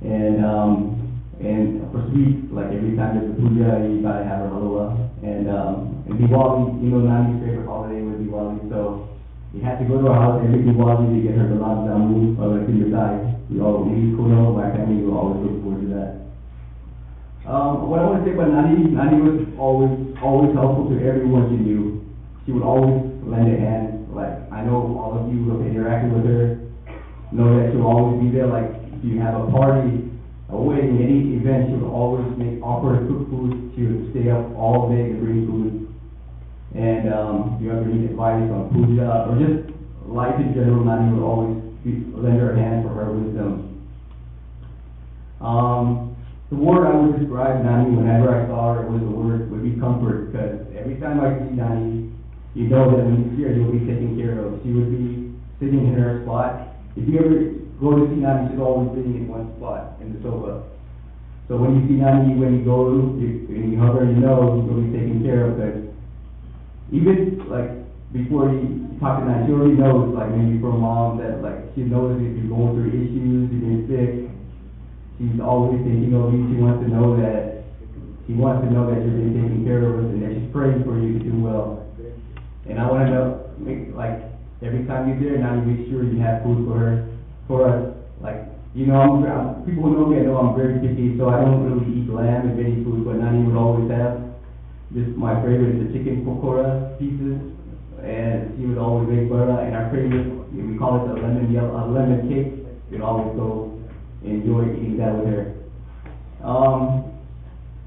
And for sweets, like every time there's a puja, you gotta have her halwa. And Diwali, you know, Nani's favorite holiday was Diwali, so you have to go to her house every Diwali to get her gulab jamun or like mithai. We all eat kuno, my family will always look forward to that. What I want to say about Nani was always helpful to everyone she knew. She would always lend a hand. Like, I know all of you who have interacted with her know that she'll always be there. Like, if you have a party, a wedding, any event, she would always offer to cook food. She would stay up all day to bring food. And if you ever need advice on puja or just life in general, Nani would always lend her hand for her wisdom. The word I would describe Nani whenever I saw her would be comfort, because every time I see Nani, you know that when you see her, you'll be taken care of. She would be sitting in her spot. If you ever go to see Nani, she's always sitting in one spot in the sofa. So when you see Nani, when you go, and you hug her, you know she's going to be taken care of, because even, like, before you talk to Nani, she already knows, like, maybe from mom, that, like, she knows if you're going through issues, you've been sick, she's always thinking of you, she wants to know that you're being taken care of, and that she's praying for you to do well. And I want to know, like, every time you're there, Nani, make sure you have food for us. Like, you know, people who know me, I know I'm very picky, so I don't really eat lamb and any food, but Nani would always have just my favorite is the chicken pakora pieces, and she would always make butter, and our favorite, we call it the lemon cake. We'd always go and enjoy eating that with her.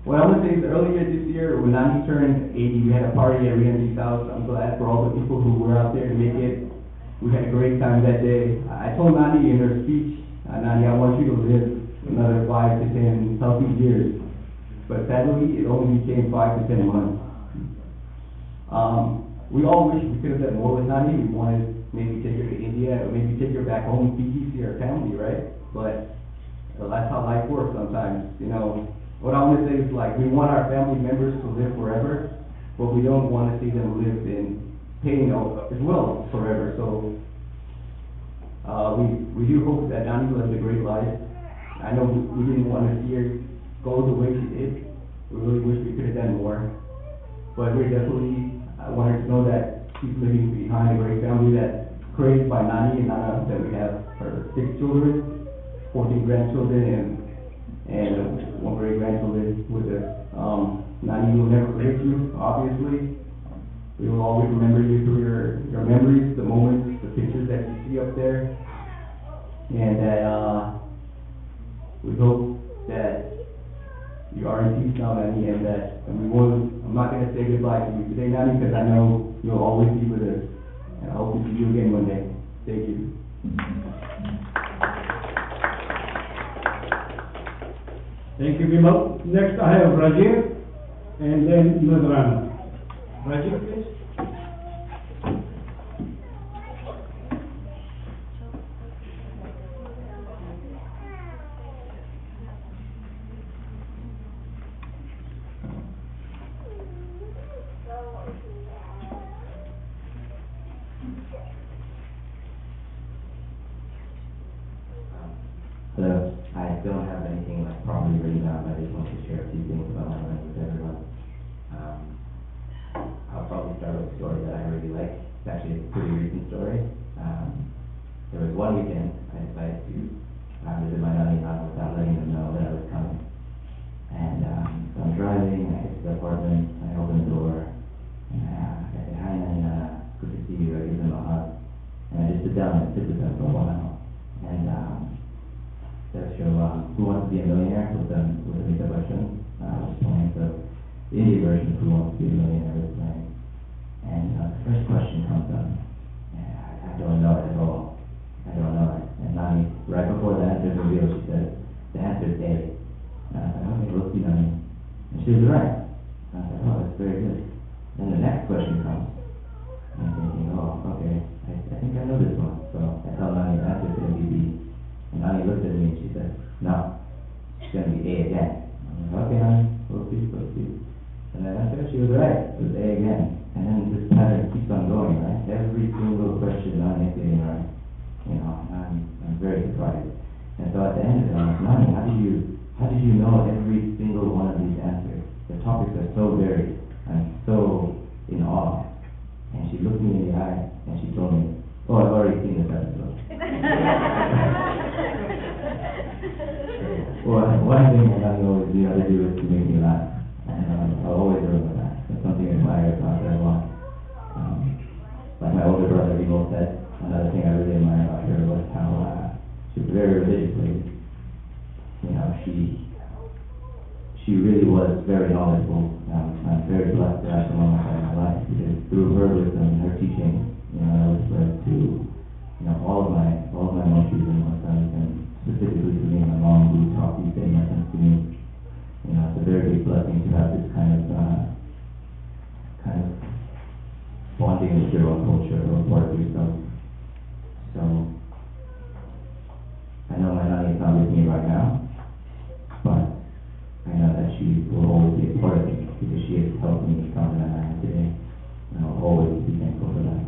What I want to say is earlier this year, when Nani turned 80, we had a party at Rihanna's house. I'm glad for all the people who were out there to make it. We had a great time that day. I told Nani in her speech, Nani, I want you to live another 5 to 10 healthy years. But sadly, it only became 5 to 10 months. We all wish we could have done more with Nani. We wanted maybe take her to India, or maybe take her back home, Fiji, see her family, right? But that's how life works sometimes, you know. What I want to say is, like, we want our family members to live forever, but we don't want to see them live in pain as well forever. So we do hope that Nani lives a great life. I know we didn't want to see her go the way she did. We really wish we could have done more. But we definitely want her to know that she's leaving behind a great family that's created by Nani and Nana, that we have her 6 children, 14 grandchildren, and 1 great grandchildren with us. Nani will never forget you, obviously. We will always remember you through your memories, the moments, the pictures that you see up there. And that we hope that you are in peace now, Nani, and that I'm not going to say goodbye to you today, Nani, because I know you'll always be with us. And I hope to see you again one day. Thank you. Thank you, Bimal. Next, I have Rajiv, and then Nadrana. Rajiv, please. Hello. I don't have anything like properly written down, but I just want to share a few things about my life with everyone. I'll probably start with a story that I really like. It's actually a pretty recent story. There was one weekend I decided to visit my nanny house without letting them know that I was coming. And so I'm driving, I get to the apartment, I open the door, and I say, "Hi, Nanny, good to see you." I give them a hug, and I just sit down and sit with them for a while. And they'll show Who Wants to Be a Millionaire with the makeup question. Was playing, so the Indian version of Who Wants to Be a Millionaire was playing. And the first question comes up, and I don't know it at all. I don't know it. And Nani, right before the answer is revealed, she says, "The answer is A." And I was like, "Okay, we'll see, Nani." And she was right. And I was like, "Oh, that's very good." Then the next question comes. And I'm thinking, "Oh, okay, I think I know this one." So I tell Nani the answer is going to be B. And Nani looked at me and she said, "No, it's going to be A again." I'm like, "Okay, Nani, we'll see. And then after she was right, it was A again. And then this pattern keeps on going, right? Every single question Nani is getting right. You know, I'm very surprised. And so at the end of it, I'm like, "Nani, how did you know every single one of these answers? The topics are so varied. I'm so in awe." And she looked me in the eye and she told me, "Oh, I've already seen this episode." Well, one thing that I always do is to make me laugh. And I'll always remember that. That's something I admire about her a lot. Like my older brother, Bimal, said, another thing I really admire about her was how she was very religious lady. You know, she really was very knowledgeable. I'm very blessed to have someone like that in my life, because through her wisdom and her teaching, you know, I was led to, you know, all of my monkeys and my sons, and specifically to me, my mom, who taught these same lessons to me. You know, it's a very big blessing to have this kind of bonding with your own culture or part of yourself. So right now, but I know that she will always be a part of it because she has helped me become the man I am today, and I'll always be thankful for that.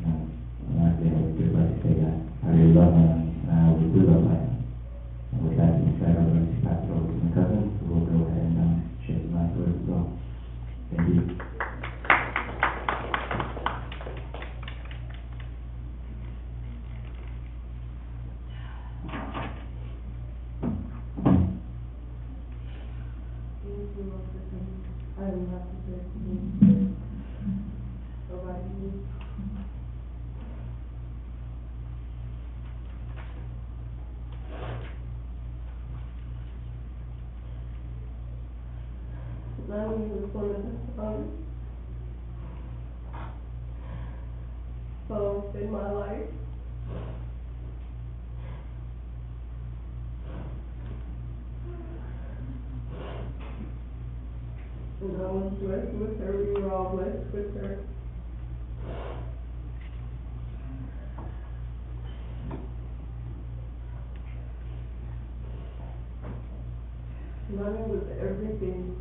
And lastly, I would just like to say that I really love my aunt, and I always will love my aunt. And with that being said, I would like to pass it over to my cousin, who will go ahead and share some nice words as well. Thank you. I don't have to say anything. Nobody. Nani was one of the songs in my life. And I was blessed with her. We were all blessed with her. Nani was everything.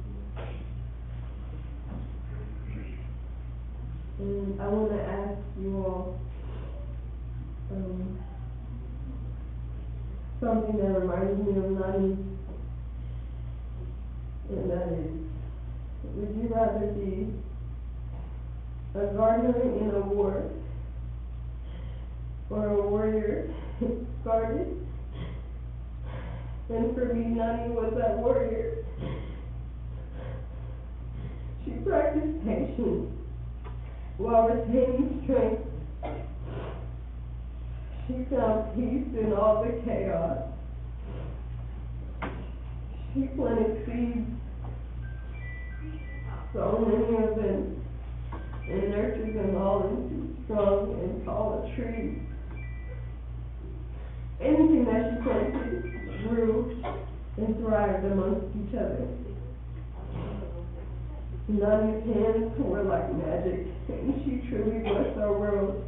And I want to ask you all something that reminds me of Nani, and that is, would you rather be a gardener in a war or a warrior guarded? And for me, Nani was that warrior. She practiced patience while retaining strength. She found peace in all the chaos. She planted seeds, so many of them, and nurtured them all into strong and tall trees. Anything that she planted grew and thrived amongst each other. Nani's hands were like magic, and she truly blessed our world.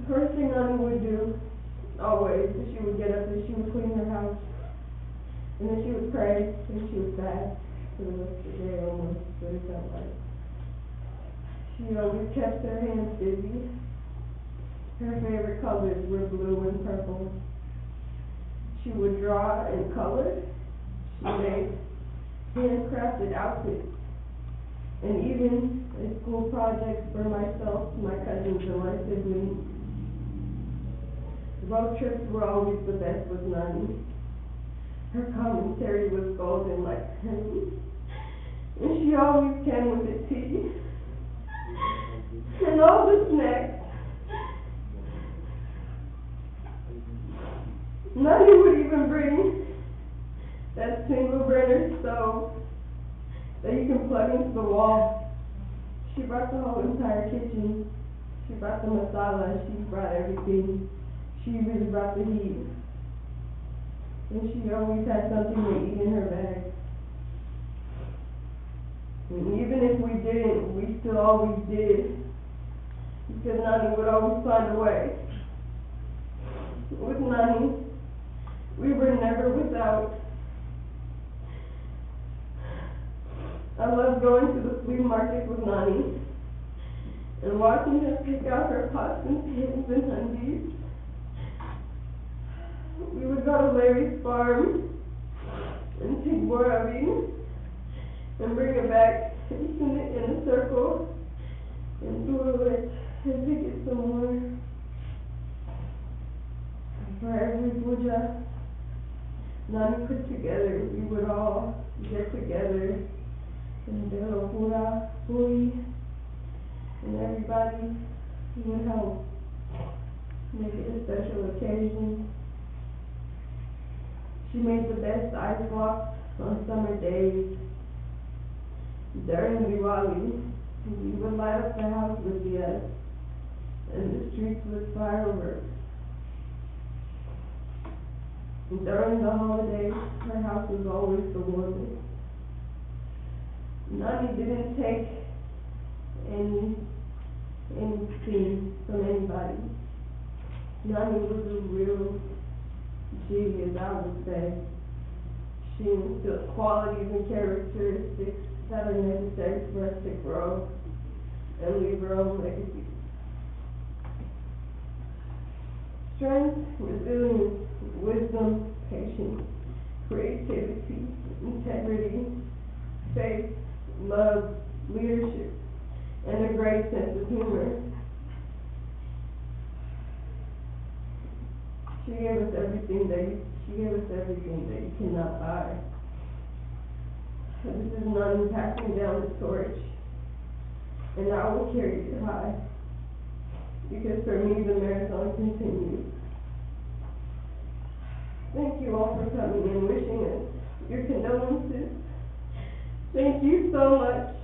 The first thing Nani would do, always, is she would get up and she would clean her house. And then she would pray, and she would fast for the rest of the day, almost, what it felt like. She always kept her hands busy. Her favorite colors were blue and purple. She would draw and color. She made handcrafted outfits, and even a school project for myself, my cousins, and my siblings. Road trips were always the best with Nani. Her commentary was golden like honey, and she always came with the tea and all the snacks. Nani would even bring that single burner stove that you can plug into the wall. She brought the whole entire kitchen. She brought the masala, she brought everything. She really brought the heat. And she always had something to eat in her bag. And even if we didn't, we still always did. Because Nani would always find a way. With Nani, we were never without. I love going to the flea market with Nani and watching her pick out her pots and pans and undies. We would go to Larry's farm and take borabi and bring it back and send it in a circle and boil it and pick it some more. For every puja Nani put together, we would all get together and do a pura puri, and everybody would help make it a special occasion. She made the best ice blocks on summer days. During Diwali, we would light up the house with diyas and the streets with fireworks. And during the holidays, her house was always the warmest. Nani didn't take any anything from anybody. Nani was a real G, as I would say. She instilled qualities and characteristics that are necessary for us to grow and leave our own legacy. Strength, resilience, wisdom, patience, creativity, integrity, faith, love, leadership, and a great sense of humor. She gave us everything that you cannot buy. This is none passing down the torch, and I will carry it high, because for me the marathon continues. Thank you all for coming and wishing us your condolences. Thank you so much,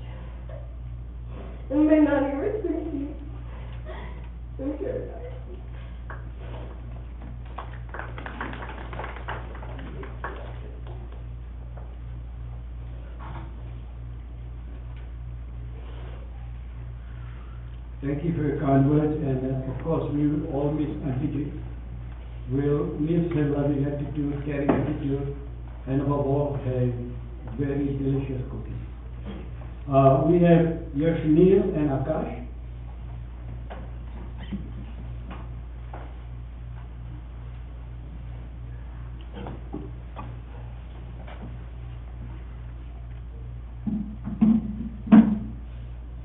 and may Nani rest in peace in paradise. Thank you for your kind words, and of course we will all miss Auntie G. We'll miss her loving attitude, caring attitude, and above all, her very delicious cookies. We have Yashnil and Akash.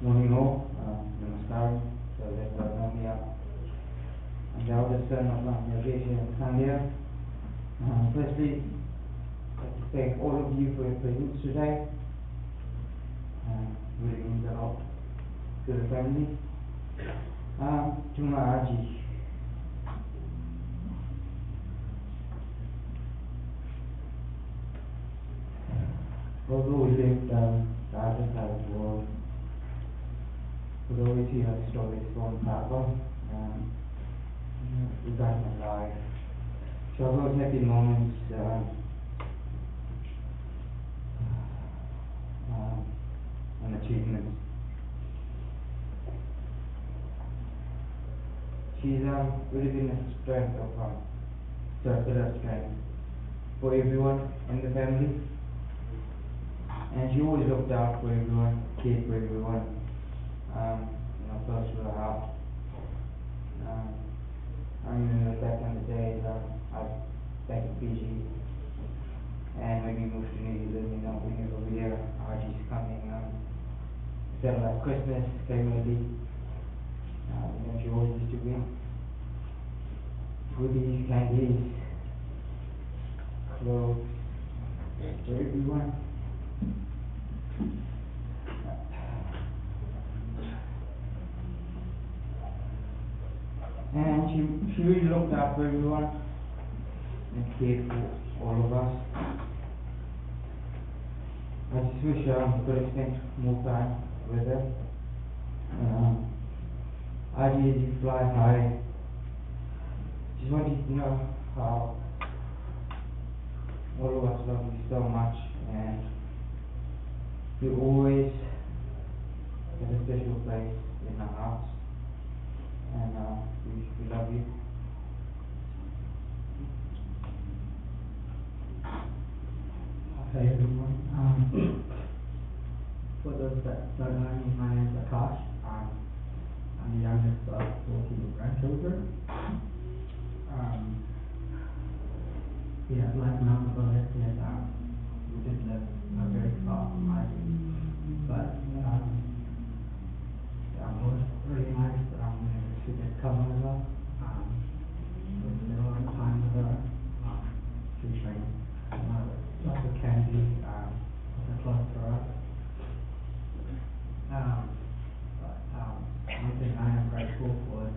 Morning all, namaskar, so that was on me up. I'm the eldest son of Yogesh and Sandhya. Firstly, I'd like to thank all of you for your presence today. Really means a lot to the family. To my Aji. Although we lived the other side of the world, we always hear stories from Papa regarding my life. So those happy moments and achievements. She's really been a strength of circular strength for everyone in the family, and she always looked out for everyone, cared for everyone. Close to her heart. I remember back in the days, I was back in Fiji, and when we moved to New Zealand, whenever we hear Archie's coming, felt like Christmas came early. She always used to bring goodies, candies, clothes for everyone. And she really looked out for everyone and cared for all of us. I just wish I could have spent more time with her. As you fly high, just wanted to know how all of us love you so much, and you always have a special place in our hearts. And we love you. Hey everyone. For those that don't know me, my name is Akash. I'm the youngest of 14 grandchildren. Like my uncle brother said, we did live very far from my but it was really nice whenever she did come over. We spent a lot of time with her. She drank lots of candy, was close to her. One thing I am grateful for is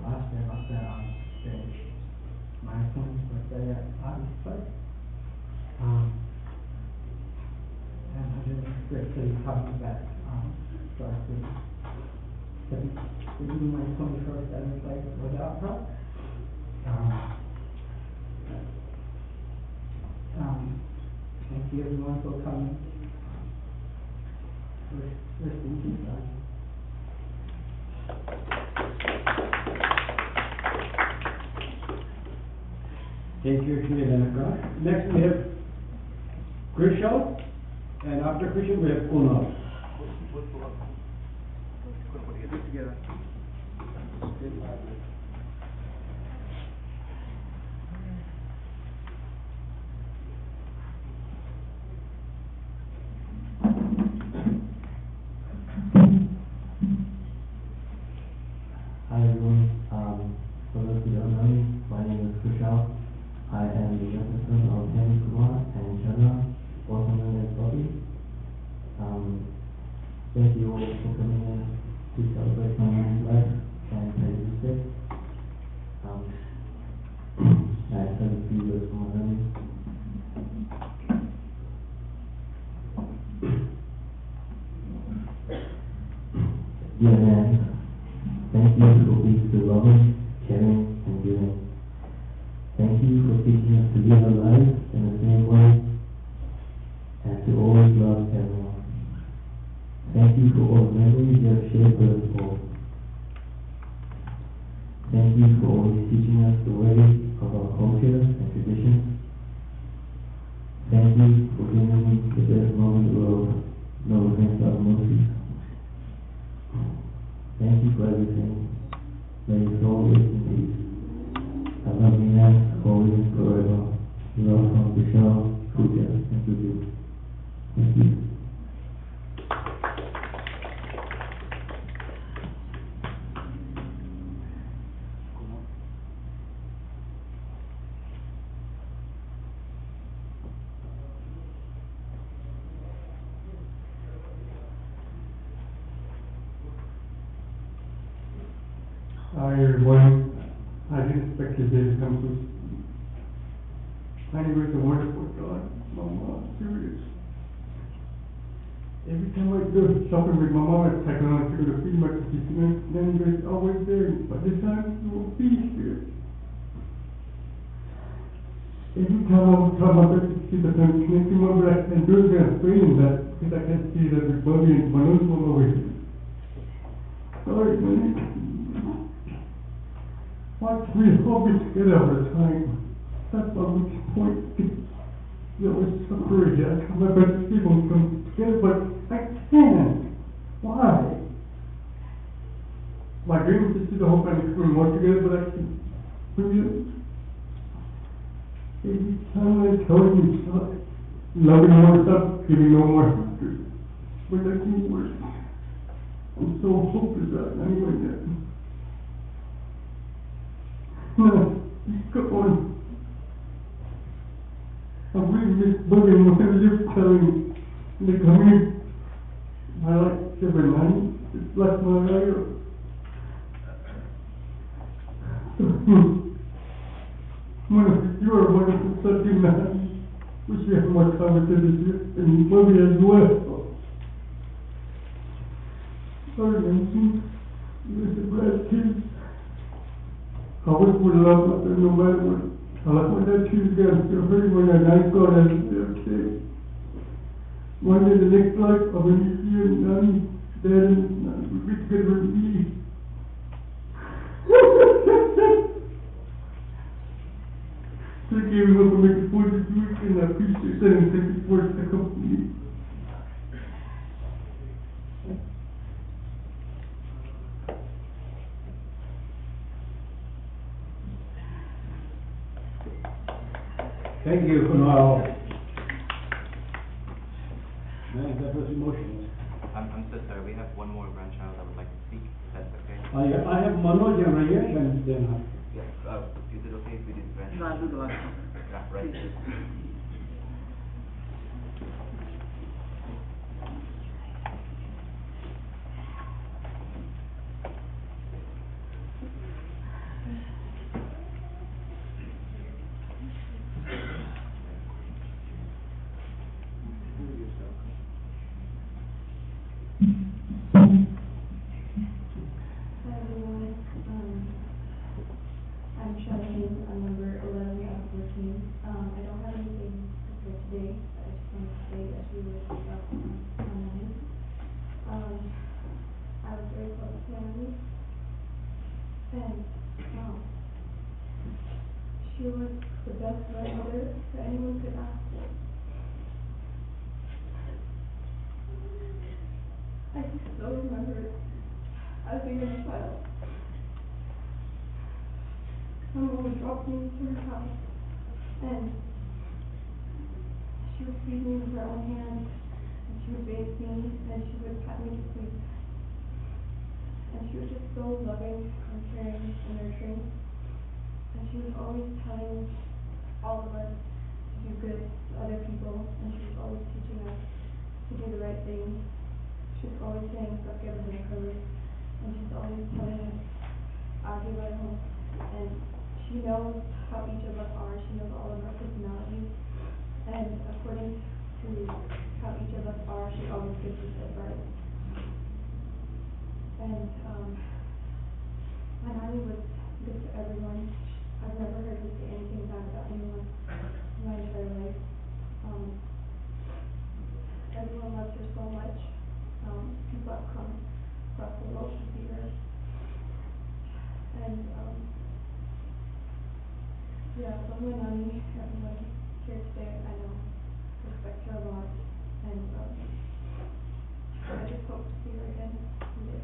last year I finished my 20th birthday at Artie's place. And I didn't expect to come back. So I couldn't do my 21st at a place without her. Thank you everyone for coming. Rest in peace. Thank you, Shri Lanaka. Next we have Krishal, and after Krishal we have Kunal. Hi everyone, for those who don't know me, my name is Kushal. I am the younger son of Enkamma and Chandra, also known as Bobby. Thank you all for coming in to celebrate my mom's life and pay respect. I have a few words for my family. Dear man, thank you for being so loving, caring, and giving. Thank you for teaching us to live our lives in the same way and to always love everyone. Thank you for all the memories you have shared with us all. Thank you for always teaching us the way of our culture and traditions. Thank you for giving me the best mom in the world. No offense, love, mercy. Thank you for everything. May your soul rest in peace. I love you now, always and forever. Love from Vishal, Puja, and Suju. Thank you. Hi everyone. I didn't expect this day to come so soon. Anyways, a wonderful God. Mama, serious. Every time I go shopping with my mom, I take her on to the flea market, then you guys always there. But this time, you won't be here. Every time I would try my best to see that I'm connecting my breath and doing that, praying that, because I can't see that with Bobby and my nose all over here. Sorry, man. Why can't we all be together all the time? That's my weak point. You always separate. I try my best to see them come together, but I can't. Why? My dream is to see the whole family coming more together, but I can't. Every time I tell you stop loving more, stop giving no more. But that keeps worse. I'm so hopeless right now anyway that. No, come on. I really miss bugging whenever you're telling me to come in. I like 790. It's like my life. You are a wonderful such a man. Wish you had more time with this year and Bobby as well. Sorry, Nancy. You're the best kids. I always would love my friend no matter what. I like my dad too, again. You're hurting when you're nice God as a kid. One day, the next life, I'm going to see you and Nanny, Dad, and Nanny will be together with me. Thank you everyone for making forward this week, and I appreciate that, and thank you for the company. Thank you, Kunal. Man, that was emotional. I'm so sorry, we have one more grandchild that would like to speak, if that's okay? I have Manoj and Rayesh, and then Yes, is it okay if we do the grandchild? No, I'll do the last one. Yeah, right. Hi everyone, I'm Charlene, I'm number 11 out of 14. I don't have anything for today, I just want to say that she was my nanny. I was very close family, and she was the best grandmother that anyone could ask for. I still remember as a young child, my mom would drop me to her house, and she would feed me with her own hands, and she would bathe me, and she would pat me to sleep. And she was just so loving and caring and nurturing. And she was always telling all of us to do good to other people, and she was always teaching us to do the right thing. She was always saying, "Sabke bhale karo," and she's always telling us, "Aage badho." And she knows how each of us are. She knows all of our personalities, and according to how each of us are, she always gives us advice. And my nanny was good to everyone. I've never heard her say anything bad about anyone in my entire life. Everyone loves her so much. People have come across the world to see her. And yeah, so my nanny, everyone here today, I know, respect her a lot. And I just hope to see her again someday.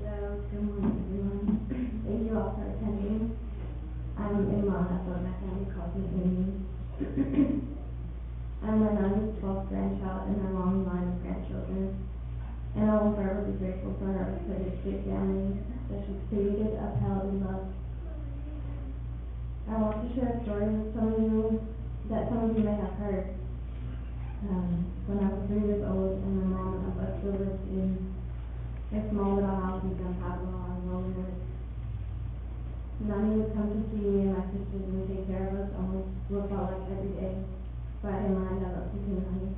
Hello, good morning everyone. Thank you all for attending. I'm Enkamma, but my family calls me Amy. I'm my nanny's 12th grandchild in her long line of grandchildren, and I will forever be grateful for her for this big family that she's created, upheld, and loved. I want to share a story with some of you that some of you may have heard. When I was 3 years old, and my mom and us still lived in a small little house in San Pablo on Rosewood. Nanny would come to see me and my sisters and take care of us almost what felt like every day. But I didn't mind, I loved cooking Nanny.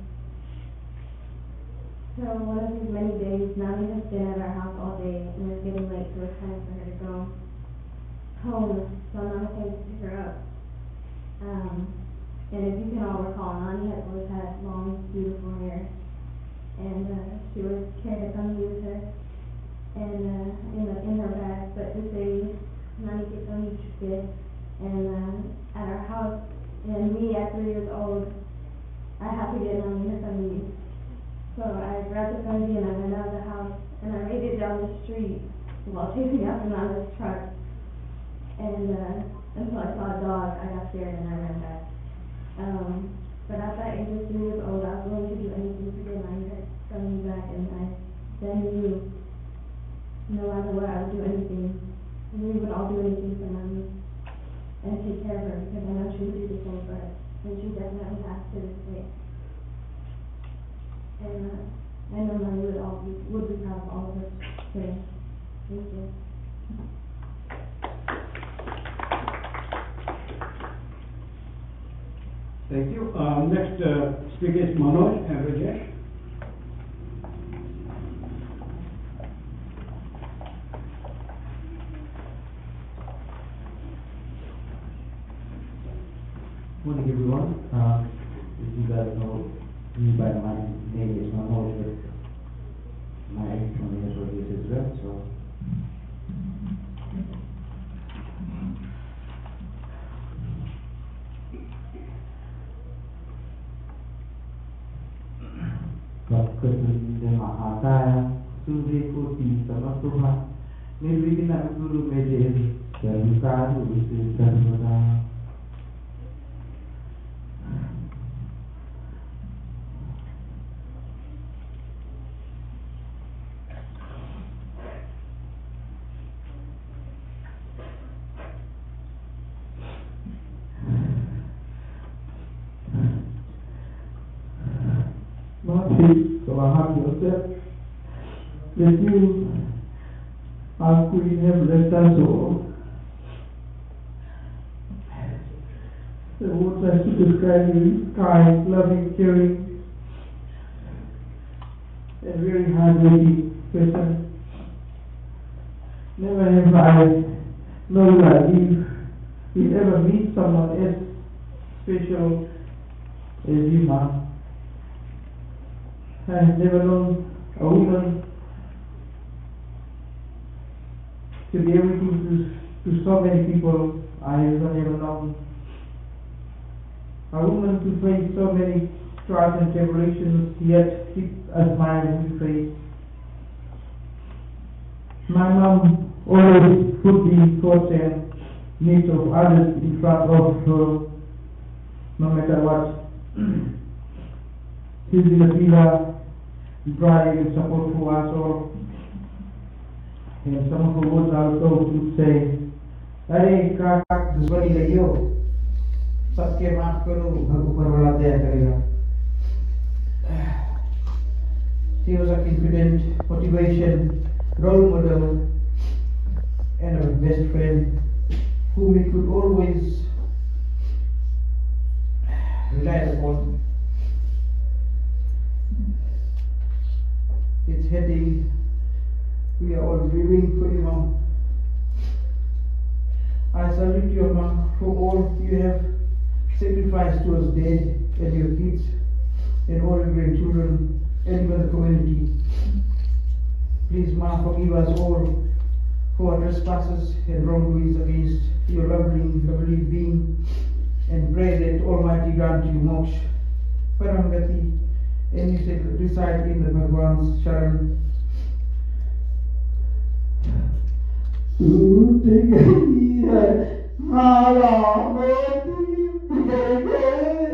So one of these many days, Nanny has been at our house all day and it's getting late, so it's time for her to go home. So Mama came to pick her up. And if you can all recall, Nanny has always had long, beautiful hair. And she was carried a gun with her and in her bag, but this day Nanny gets on each kid and at our house, and me at 3 years old, I had to get Nanny her family. So I grabbed the family and I went out of the house and I made it down the street while chasing after Nanny's truck, and until I saw a dog, I got scared and I ran back. But at that age of 3 years old, I was willing to do anything to get Nanny her family back, and I then knew no matter what, I would do anything. And we would all do anything for Nanny and take care of her, because I know she would do the same for us, and she definitely has to this day. And I know Nanny would be proud of all of us today. Thank you. Thank you. Next speaker is Manoj and Rajesh. Morning everyone. If you guys know me by my name is Manoj, but my name is Rajesh as well. So Kesempatan mahasaya sudah kuti sama Tuhan. Mari kita guru media dan kadu itu dan kita. Selamat Yosef, Yesus, aku ini berlepas so. The words I should describe you, kind, loving, caring, and very hardworking person. Never have I known that you ever meet someone as special as you, Mom. I have never known a woman to be everything to so many people I have never known. A woman to face so many trials and tribulations, yet keep a smile on her face. My mom always put the thoughts and needs of others in front of her, no matter what. She's been a pillar, drive and support for us all. And some of her words also would say, अरे काका दुश्मनी लगी हो, सबके माफ करो, ऊपर वाला दया करेगा. She was a confident, motivation, role model, and a best friend whom we could always rely upon. It's heading. We are all grieving for you, Mom. I salute you, Mom, for all you have sacrificed to us, Dad, and your kids, and all your grandchildren, and even the community. Please, Mom, forgive us all for our trespasses and wrongdoings against your lovely being, and pray that Almighty grant you moksha, paramgati, and you reside in the Bhagwan's Sharan. टूट गई है माला मोती बिगड़ गए,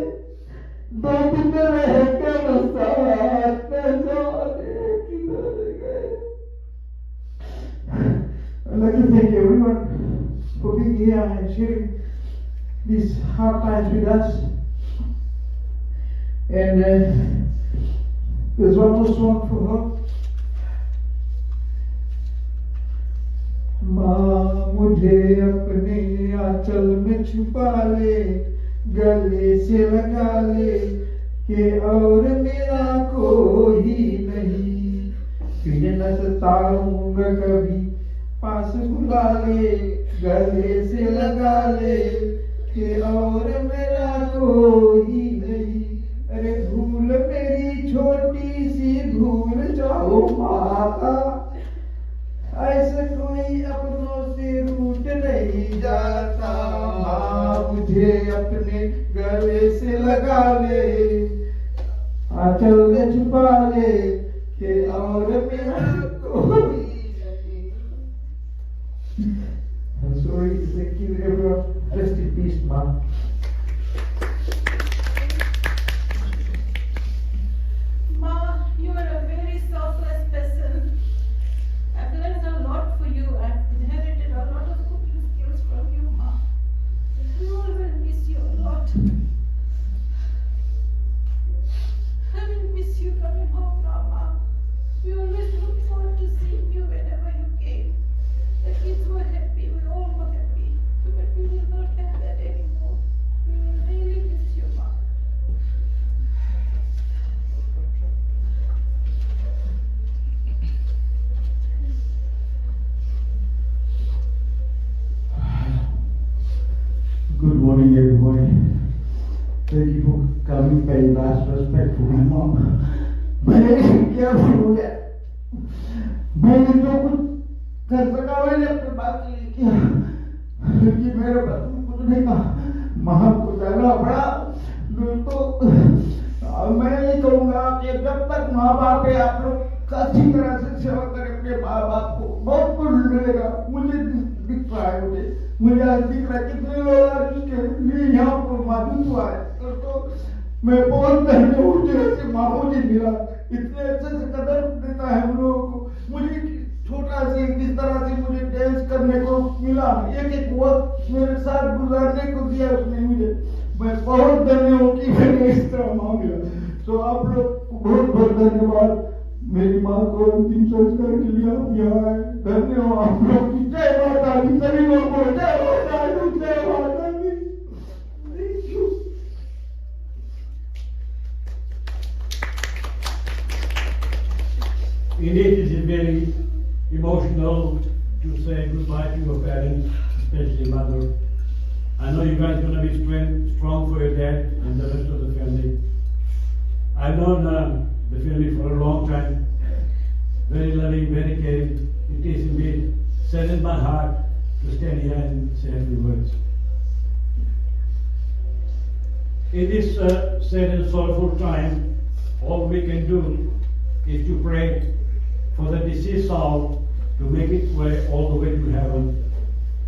दो दिन रह कर साथ में जाने किधर गए. I'd like to thank everyone for being here and sharing these hard times with us. And there's one more song for her. माँ मुझे अपने आंचल में छुपा ले, गले से लगा ले, कि और मेरा कोई नहीं, फिर न सताऊंगा कभी, पास बुला ले, गले से लगा ले, कि और मेरा कोई नहीं. अरे भूल मेरी छोटी सी भूल जाओ माता, ऐसे कोई अपनों से रूठ नहीं जाता. माँ मुझे अपने गले से लगा ले, आंचल में छुपा ले, कि और मेरा कोई नहीं. I'm sorry, thank you everyone. Rest in peace, Ma. Ma, you are a very selfless person. I've learned a lot for you. I've inherited a lot of cooking skills from you, Ma. We all will miss you a lot. I will miss you coming home now, Ma. We always look forward to seeing you whenever you came. The kids were happy, we all were happy. But we will not have that anymore. We will really miss you, Ma. Good morning, everybody. Thank you for coming, paying last respect for my mom. मैंने क्या बोला? मैंने जो कुछ कर सका मैंने अपने बात के लिए किया, लेकिन मेरे पास कुछ नहीं कहा. माँ को जाना पड़ा. दोस्तों, मैं ये कहूँगा कि जब तक माँ बाप है, आप लोग अच्छी तरह से सेवा करें अपने माँ बाप को, बहुत कुछ मिलेगा. मुझे दिख रहा है, मुझे आज दिख रहा है कितने लोग आज उसके लिए यहाँ पर मौजूद हुआ है. तो मैं बहुत धन्य हूँ, जैसे माँ मुझे मिला, इतने अच्छे से कदर देता है हम लोगों को. मुझे छोटा से किस तरह से मुझे डांस करने को मिला, एक वक्त मेरे साथ गुजारने को दिया उसने मुझे. मैं बहुत धन्य हूँ कि मैंने इस तरह माँ मिला. तो आप लोग को बहुत बहुत धन्यवाद. मेरी माँ को अंतिम संस्कार के लिए आप यहाँ आए. धन्यवाद आप लोग की. जय माता दी. सभी लोग को जय माता दी, जय माता दी. Thank you. Indeed, it is very emotional to say goodbye to your parents, especially mother. I know you guys are going to be strong for your dad and the rest of the family. I've known the family for a long time. Very loving, very caring. It is indeed said in my heart. in this sad and sorrowful time, all we can do is to pray for the deceased soul to make it way all the way to heaven.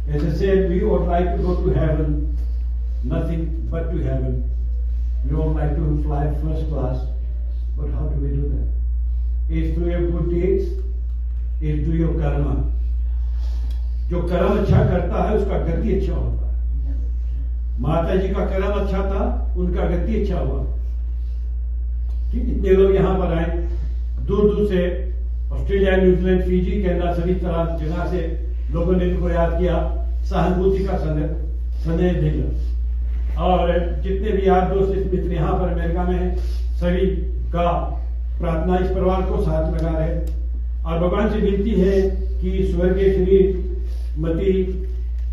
As I said, we would like to go to heaven, nothing but to heaven. We would like to fly first class, but how do we do that? It's through your good deeds, it's through your karma. जो कर्म अच्छा करता है उसका गति अच्छा होता है। माता जी का कर्म अच्छा था, उनका गति अच्छा हुआ। ठीक, इतने लोग यहाँ पर आए दूर दूर से, ऑस्ट्रेलिया, न्यूजीलैंड, फिजी, कनाडा, सभी तरह जगह से लोगों ने इनको याद किया, सहानुभूति का संदेश दिया। और जितने भी यार दोस्त मित्र यहाँ पर अमेरिका में हैं, सभी का प्रार्थना इस परिवार को साथ लगा रहे। और भगवान से विनती है कि स्वर्गीय श्री मती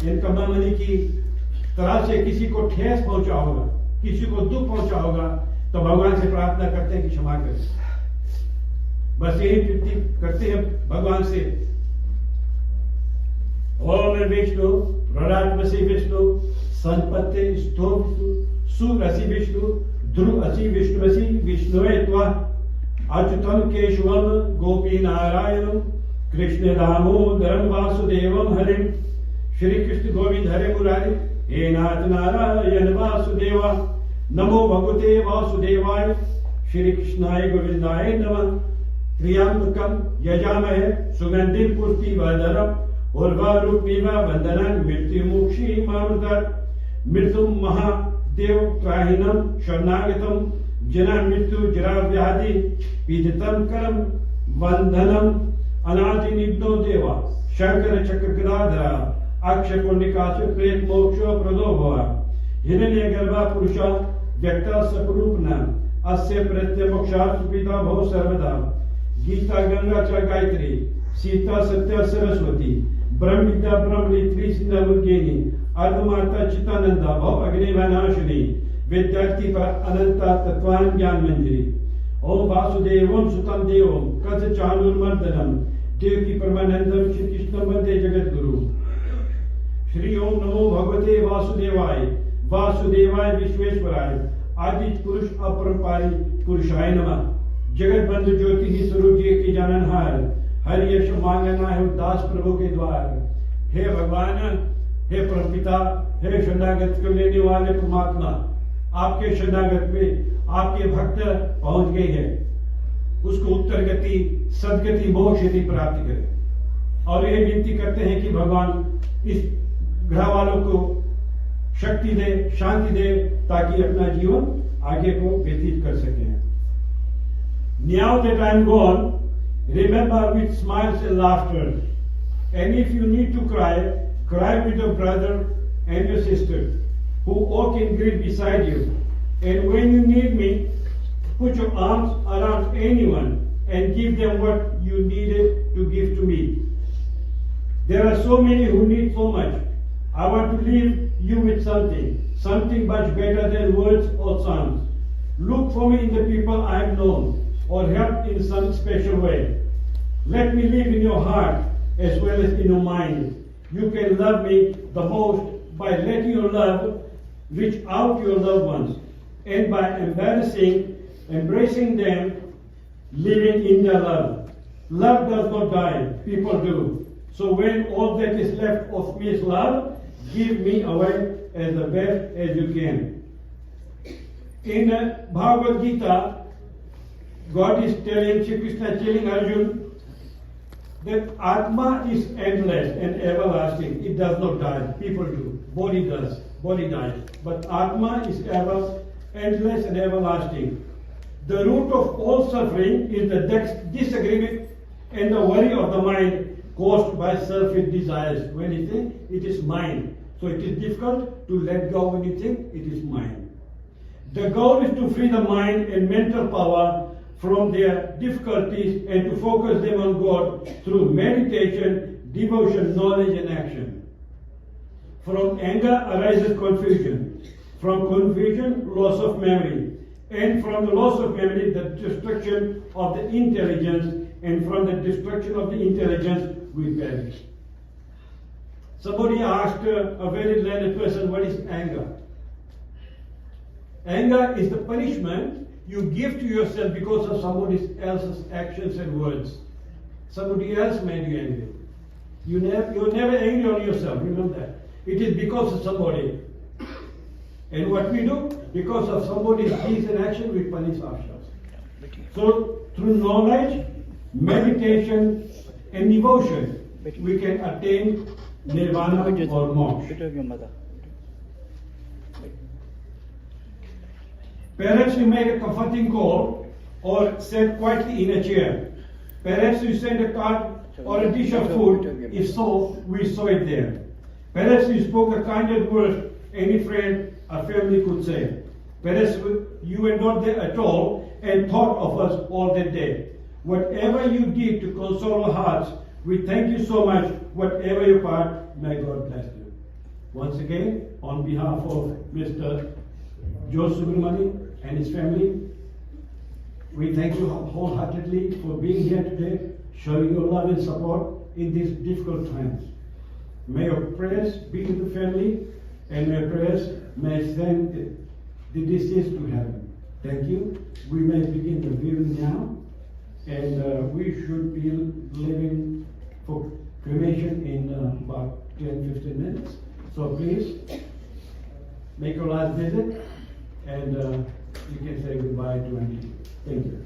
एनकम्मा मनी की तरह से किसी को ठेस पहुंचा होगा, किसी को दुख पहुंचा होगा, तो भगवान से प्रार्थना करते हैं कि क्षमा करें। बस यही विनती करते हैं भगवान से। ओम विष्णु रणात्मसी विष्णु संपत्ति स्थो विष्णु सुरसि विष्णु ध्रुवसि विष्णुवसि विष्णुवे त्वा अच्युतम केशवम गोपी नारायणम कृष्ण दामोदरम वासुदेवम हरिम। श्री कृष्ण गोविंद हरे मुरारी, हे नाथ नारायण वासुदेवा। नमो भगवते वासुदेवाय, श्री कृष्णाय गोविंदाय नमः। त्र्यंबकम यजामहे सुगंधिं पुष्टिवर्धनम् उर्वारुकमिव बन्धनान् मृत्युमुक्षीमामृतात्। मृत्युं महादेव त्राहिणं शरणागतं जना मृत्यु जरा व्याधि पीडितं करम बंधनम अनादि निब्नो देवा शंकर चक्र गदाधरा अक्षय पुण्यकाच प्रेत मोक्षो प्रदो भवा। हिरण्य गर्भा पुरुषा व्यक्ता स्वरूपना अस्य प्रत्य मोक्षार्थ पिता भव सर्वदा। गीता गंगा च गायत्री सीता सत्य सरस्वती ब्रह्म विद्या ब्रह्मलित्री सिंधुर्गेनी अर्धमाता चितानंदा भव अग्निवनाशिनी विद्यार्थी पर अनंता तत्वान ज्ञान मंजरी। ओम वासुदेवम सुतम देवम कथ चाणूरमर्दनम देवकी परमानंदम श्री कृष्ण वंदे जगत गुरु। श्री ओम नमो भगवते वासुदेवाय, वासुदेवाय विश्वेश्वराय आदि पुरुष अपरंपारी पुरुषाय नमः। जगत बंधु ज्योति ही स्वरूप जी की जाननहार हरि यश मांगना है दास प्रभु के द्वार। हे भगवान, हे परमपिता, हे शरणागत को लेने वाले परमात्मा, आपके शरणागत में आपके भक्त पहुंच गए हैं, उसको उत्तर गति सदगति मोक्ष यदि प्राप्त करें। और यह विनती करते हैं कि भगवान इस ग्रह वालों को शक्ति दे, शांति दे, ताकि अपना जीवन आगे को व्यतीत कर सकें। Now that I'm gone, remember with smiles and laughter. And if you need to cry, cry with your brother and your sister who walk in grief beside you. And when you need me, put your arms around anyone and give them what you needed to give to me. There are so many who need so much. I want to leave you with something much better than words or songs. Look for me in the people I have known or helped in some special way. Let me live in your heart as well as in your mind. You can love me the most by letting your love reach out to your loved ones and by embracing them, living in their love. Love does not die, people do. So when all that is left of me is love, give me away as the best as you can. In Bhagavad Gita, God is telling, Shri Krishna is telling Arjuna that Atma is endless and everlasting. It does not die. People do. Body does. Body dies. But Atma is ever endless and everlasting. The root of all suffering is the disagreement and the worry of the mind caused by selfish desires. When you think it is mine, so it is difficult to let go when you think it is mine. The goal is to free the mind and mental power from their difficulties and to focus them on God through meditation, devotion, knowledge and action. From anger arises confusion. From confusion, loss of memory. And from the loss of memory, the destruction of the intelligence. And from the destruction of the intelligence, we perish. Somebody asked a very learned person, what is anger? Anger is the punishment you give to yourself because of somebody else's actions and words. Somebody else made you angry. You're never angry on yourself, remember that. It is because of somebody. And what we do, because of somebody's deeds and action, we punish ourselves. So, through knowledge, meditation, and devotion, we can attain nirvana or moksha. Perhaps you make a comforting call or sit quietly in a chair. Perhaps you send a card or a dish of food. If so, we saw it there. Perhaps you spoke a kinder word any friend or family could say. Perhaps you were not there at all and thought of us all that day. Whatever you did to console our hearts, we thank you so much. Whatever your part, may God bless you. Once again, on behalf of Mr. Joe Subramani and his family, we thank you wholeheartedly for being here today, showing your love and support in these difficult times. May your prayers be with the family, and may your prayers may send the deceased to heaven. Thank you. We may begin the viewing now, and we should be leaving for cremation in about 10-15 minutes. So please make your last visit, and you can say goodbye to Auntie. Thank you.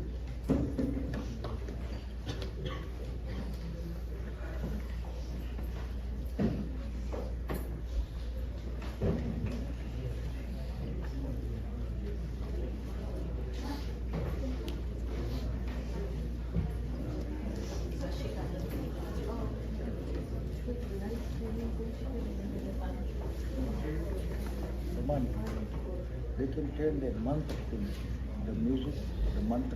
They can turn their month to the music, the month.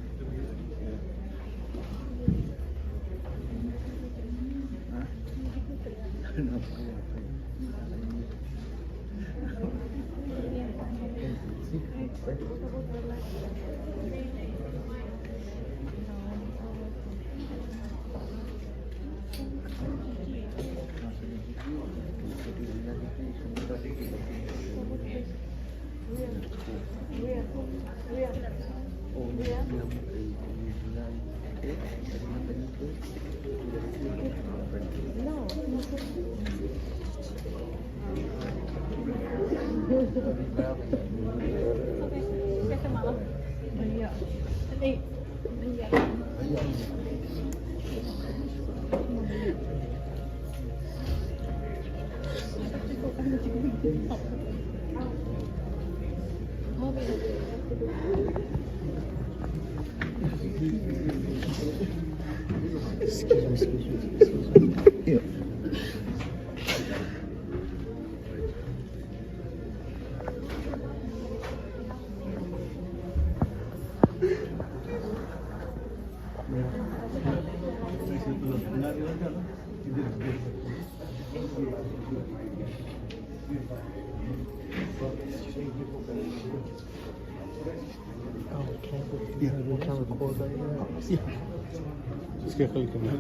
इसके कल के में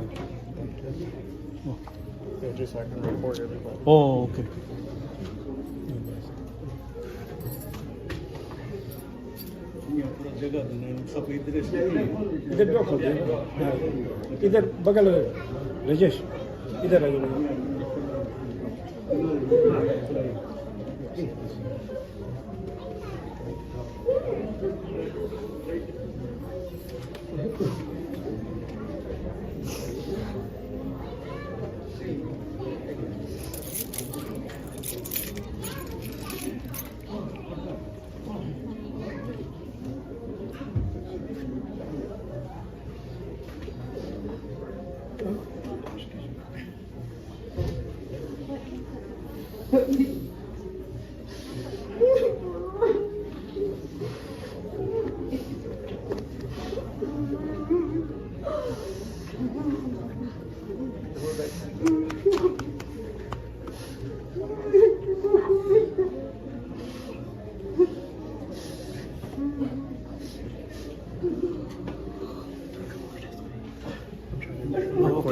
Just so I can record everybody. Oh, okay. इधर देखो इधर बगल राजेश इधर आ जाओ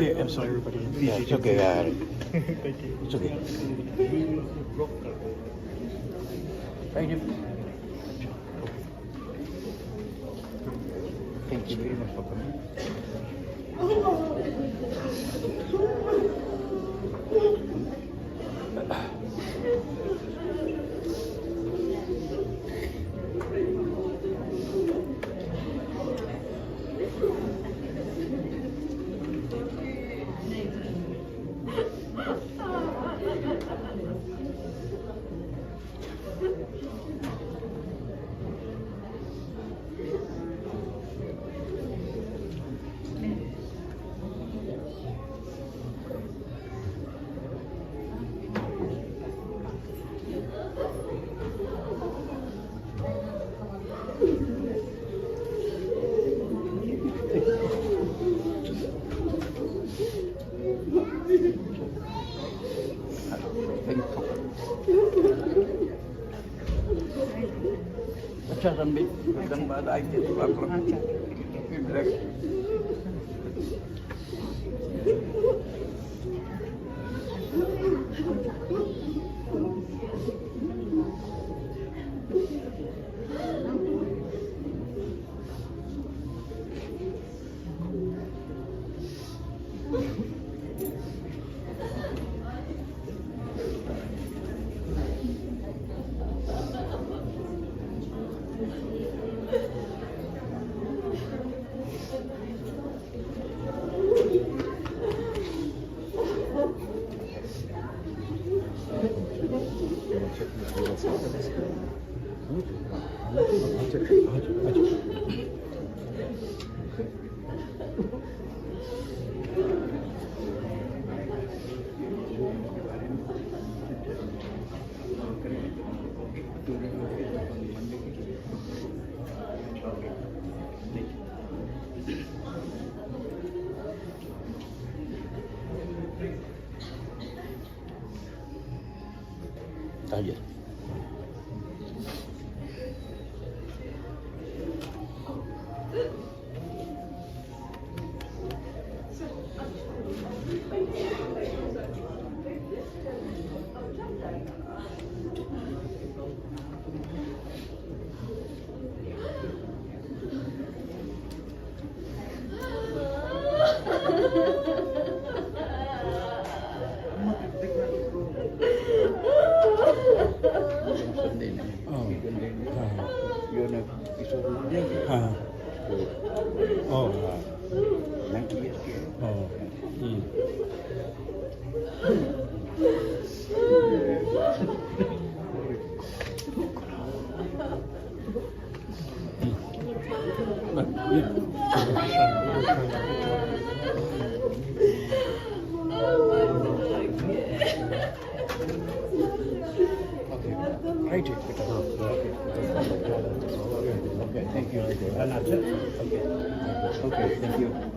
Okay, I'm sorry, everybody. Yeah, it's okay. Thank you. It's okay. Right here. Thank you very much for coming. अच्छा संबित धन्यवाद आई के Ayer. Okay, thank you.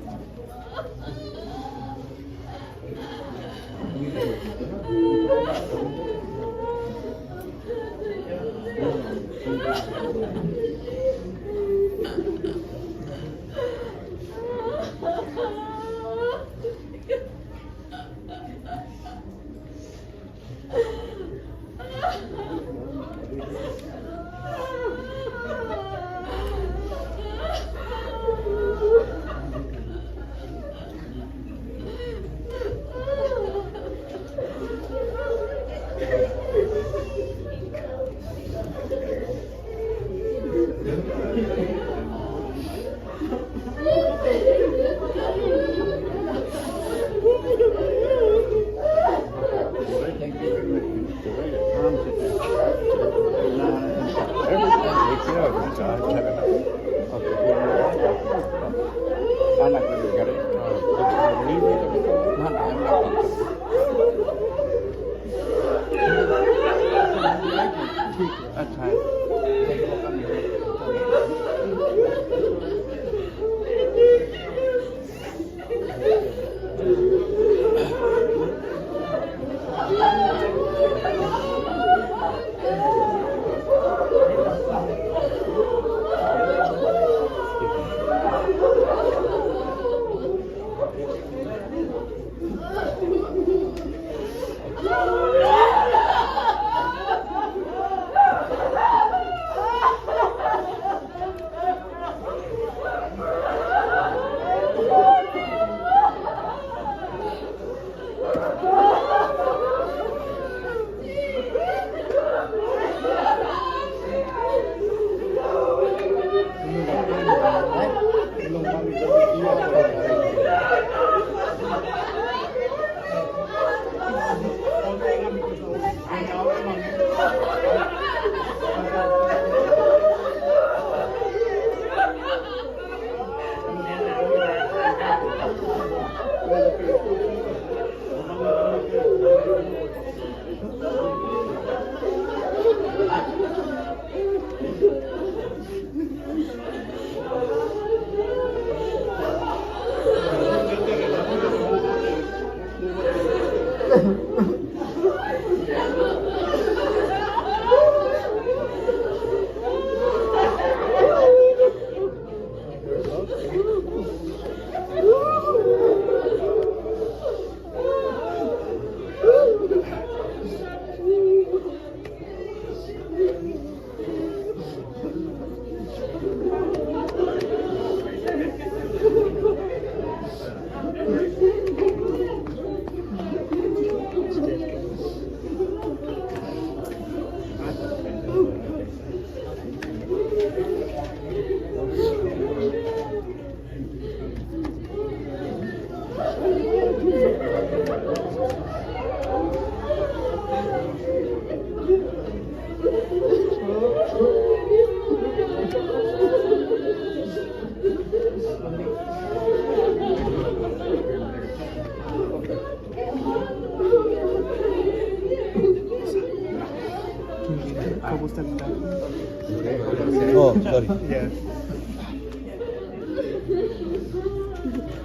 Oh, sorry. Yes.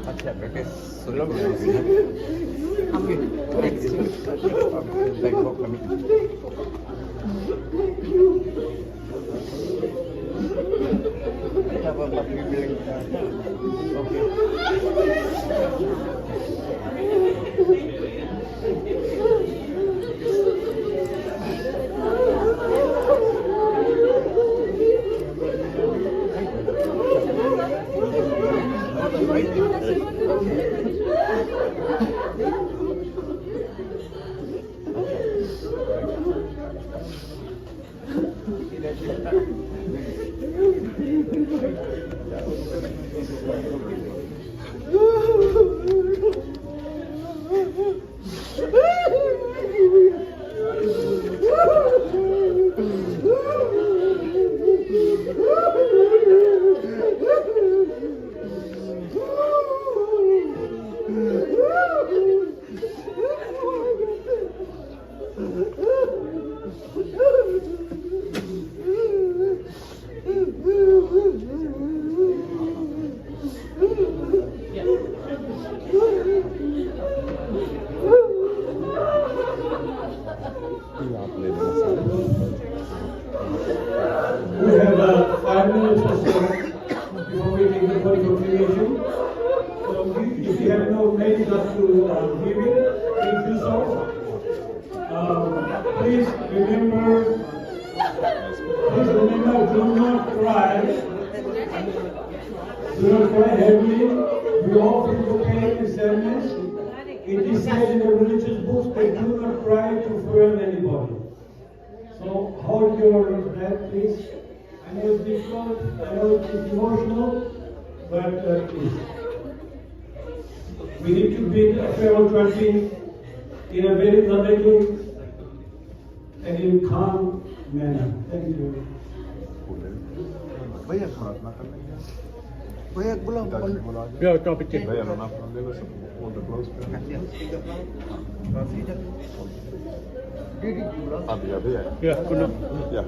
अच्छा बेटे सुनो We have 5 minutes or so before we take the body confirmation. So if you have no made up to hearing, please do so. Please remember, do not cry. Do not cry heavily. We all feel pain and sadness. It is said in the religious books that do not cry to fuel anybody. So hold your breath, please. I know it's difficult, I know it's emotional, but please. We need to bid a farewell country in a very loving and in calm manner. Thank you. Yeah, top it. Yeah, good enough. Yeah.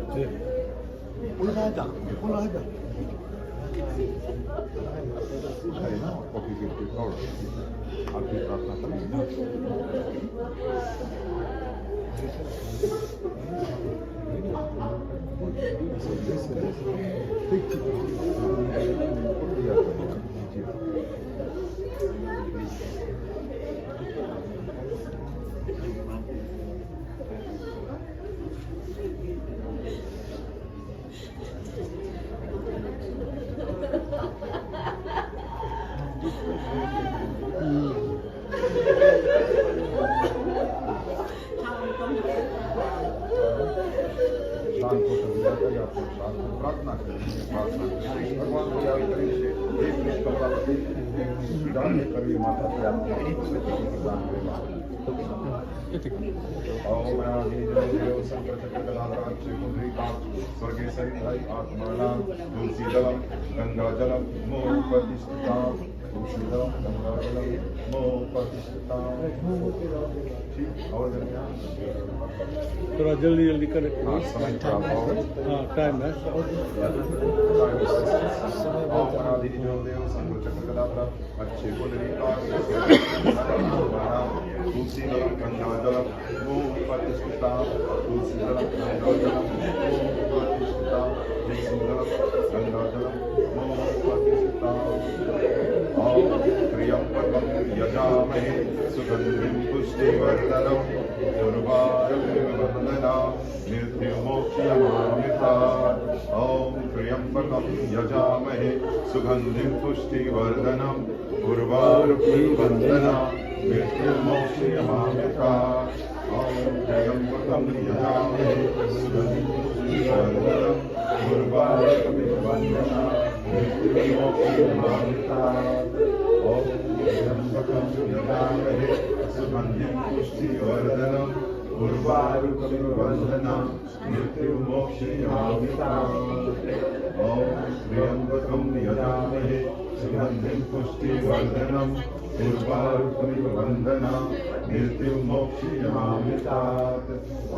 शांत होकर विदा करें, अपने शांत को प्रार्थना करें, भगवान को याद करें, एक निष्कपटावती दान करवी माता की आत्मा को दान करेगा। ओम देव शंकर चक्र गदाधर श्रीकुंडलीकाक्ष स्वर्गे सरिताई आत्मानां तुलसीदलम गंगाजलम मो प्रतिष्ठितां तुलसीदलम गंगाजलम मो प्रतिष्ठितां। ठीक और थोड़ा जल्दी जल्दी करें। समय हाँ टाइम है। देव शंकर चक्र गदाधर अच्छे कुंडलीकाक्ष तुलसीदलम गंगाजलम मो प्रतिष्ठितां तुलसीदलम गंगाजलम मो प्रतिष्ठितां तुलसीदलम गंगाजलम मो प्रतिष्ठितां। ओम त्र्यंबकं यजामहे सुगंधिं पुष्टिवर्धनम् उर्वारुकमिव मृत्युमोक्षयमामृतात्। ओम त्र्यंबकं यजामहे सुगंधिं पुष्टिवर्धनम् उर्वारुकमिव मृत्युमोक्षयमामृतात्। ओम त्र्यंबकं यजामहे सुगंधिं पुष्टिवर्धनम् उर्वारुकमिव मृत्युमोक्षयमामृतात्। ओम त्र्यंबकं यजामहे सुगंधिं पुष्टिवर्धनम् उर्वारुकमिव मृत्युमोक्षयमामृतात्। ओम त्र्यंबकं यजामहे सुगंधिं पुष्टिवर्धनम् उर्वारुकमिव मृत्युमोक्षयमामृतात्।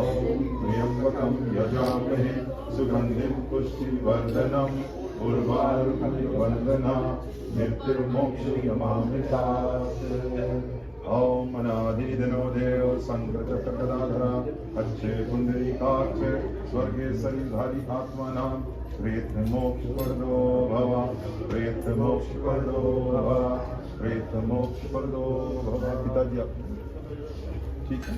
ओम त्र्यंबकं यजामहे सुगंधिं पुष्टिवर्धनम् उर्वारुकमिवन्दना मृत्युर्मोक्षयमामृतात् ॐ अनादिनिधनो देव संकृतकटदाधरा अच्छे पुंडरीकाक्ष स्वर्गे सन्निधारि आत्मानां प्रेतमोक्षपदो भव प्रेतमोक्षपदो भव प्रेतमोक्षपदो भव। पिताजी आप ठीक है?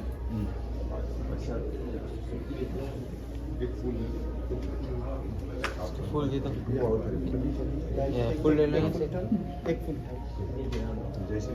फूल जी तो फूल ले लो एक फूल जैसे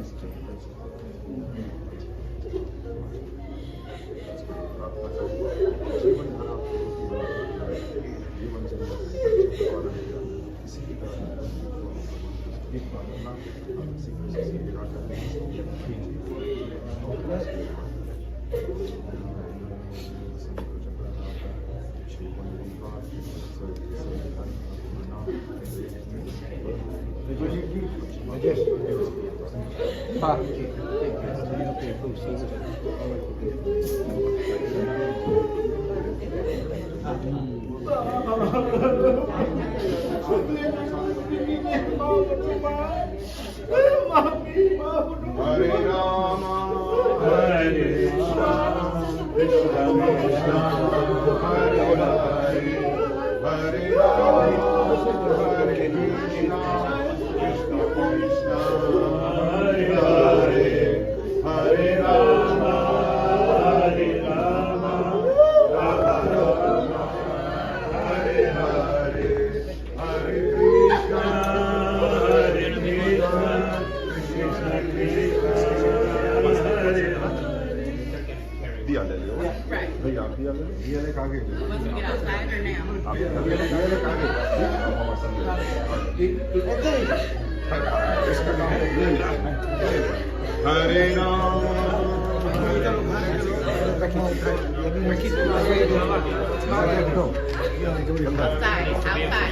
हरे राम हरे कृष्ण कृष्ण कृष्ण हरे हरे हरे राम हरे कृष्ण कृष्ण कृष्ण हरे हरे हरे राम हरे राम राम राम हरे हरे हरे कृष्ण हरे कृष्ण दिया ले लो भैया आप दिया ले दिया ले आगे Once we get outside or now? आप दिया ले आगे मामा संग इसका नाम हरे राम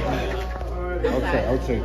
Outside. outside.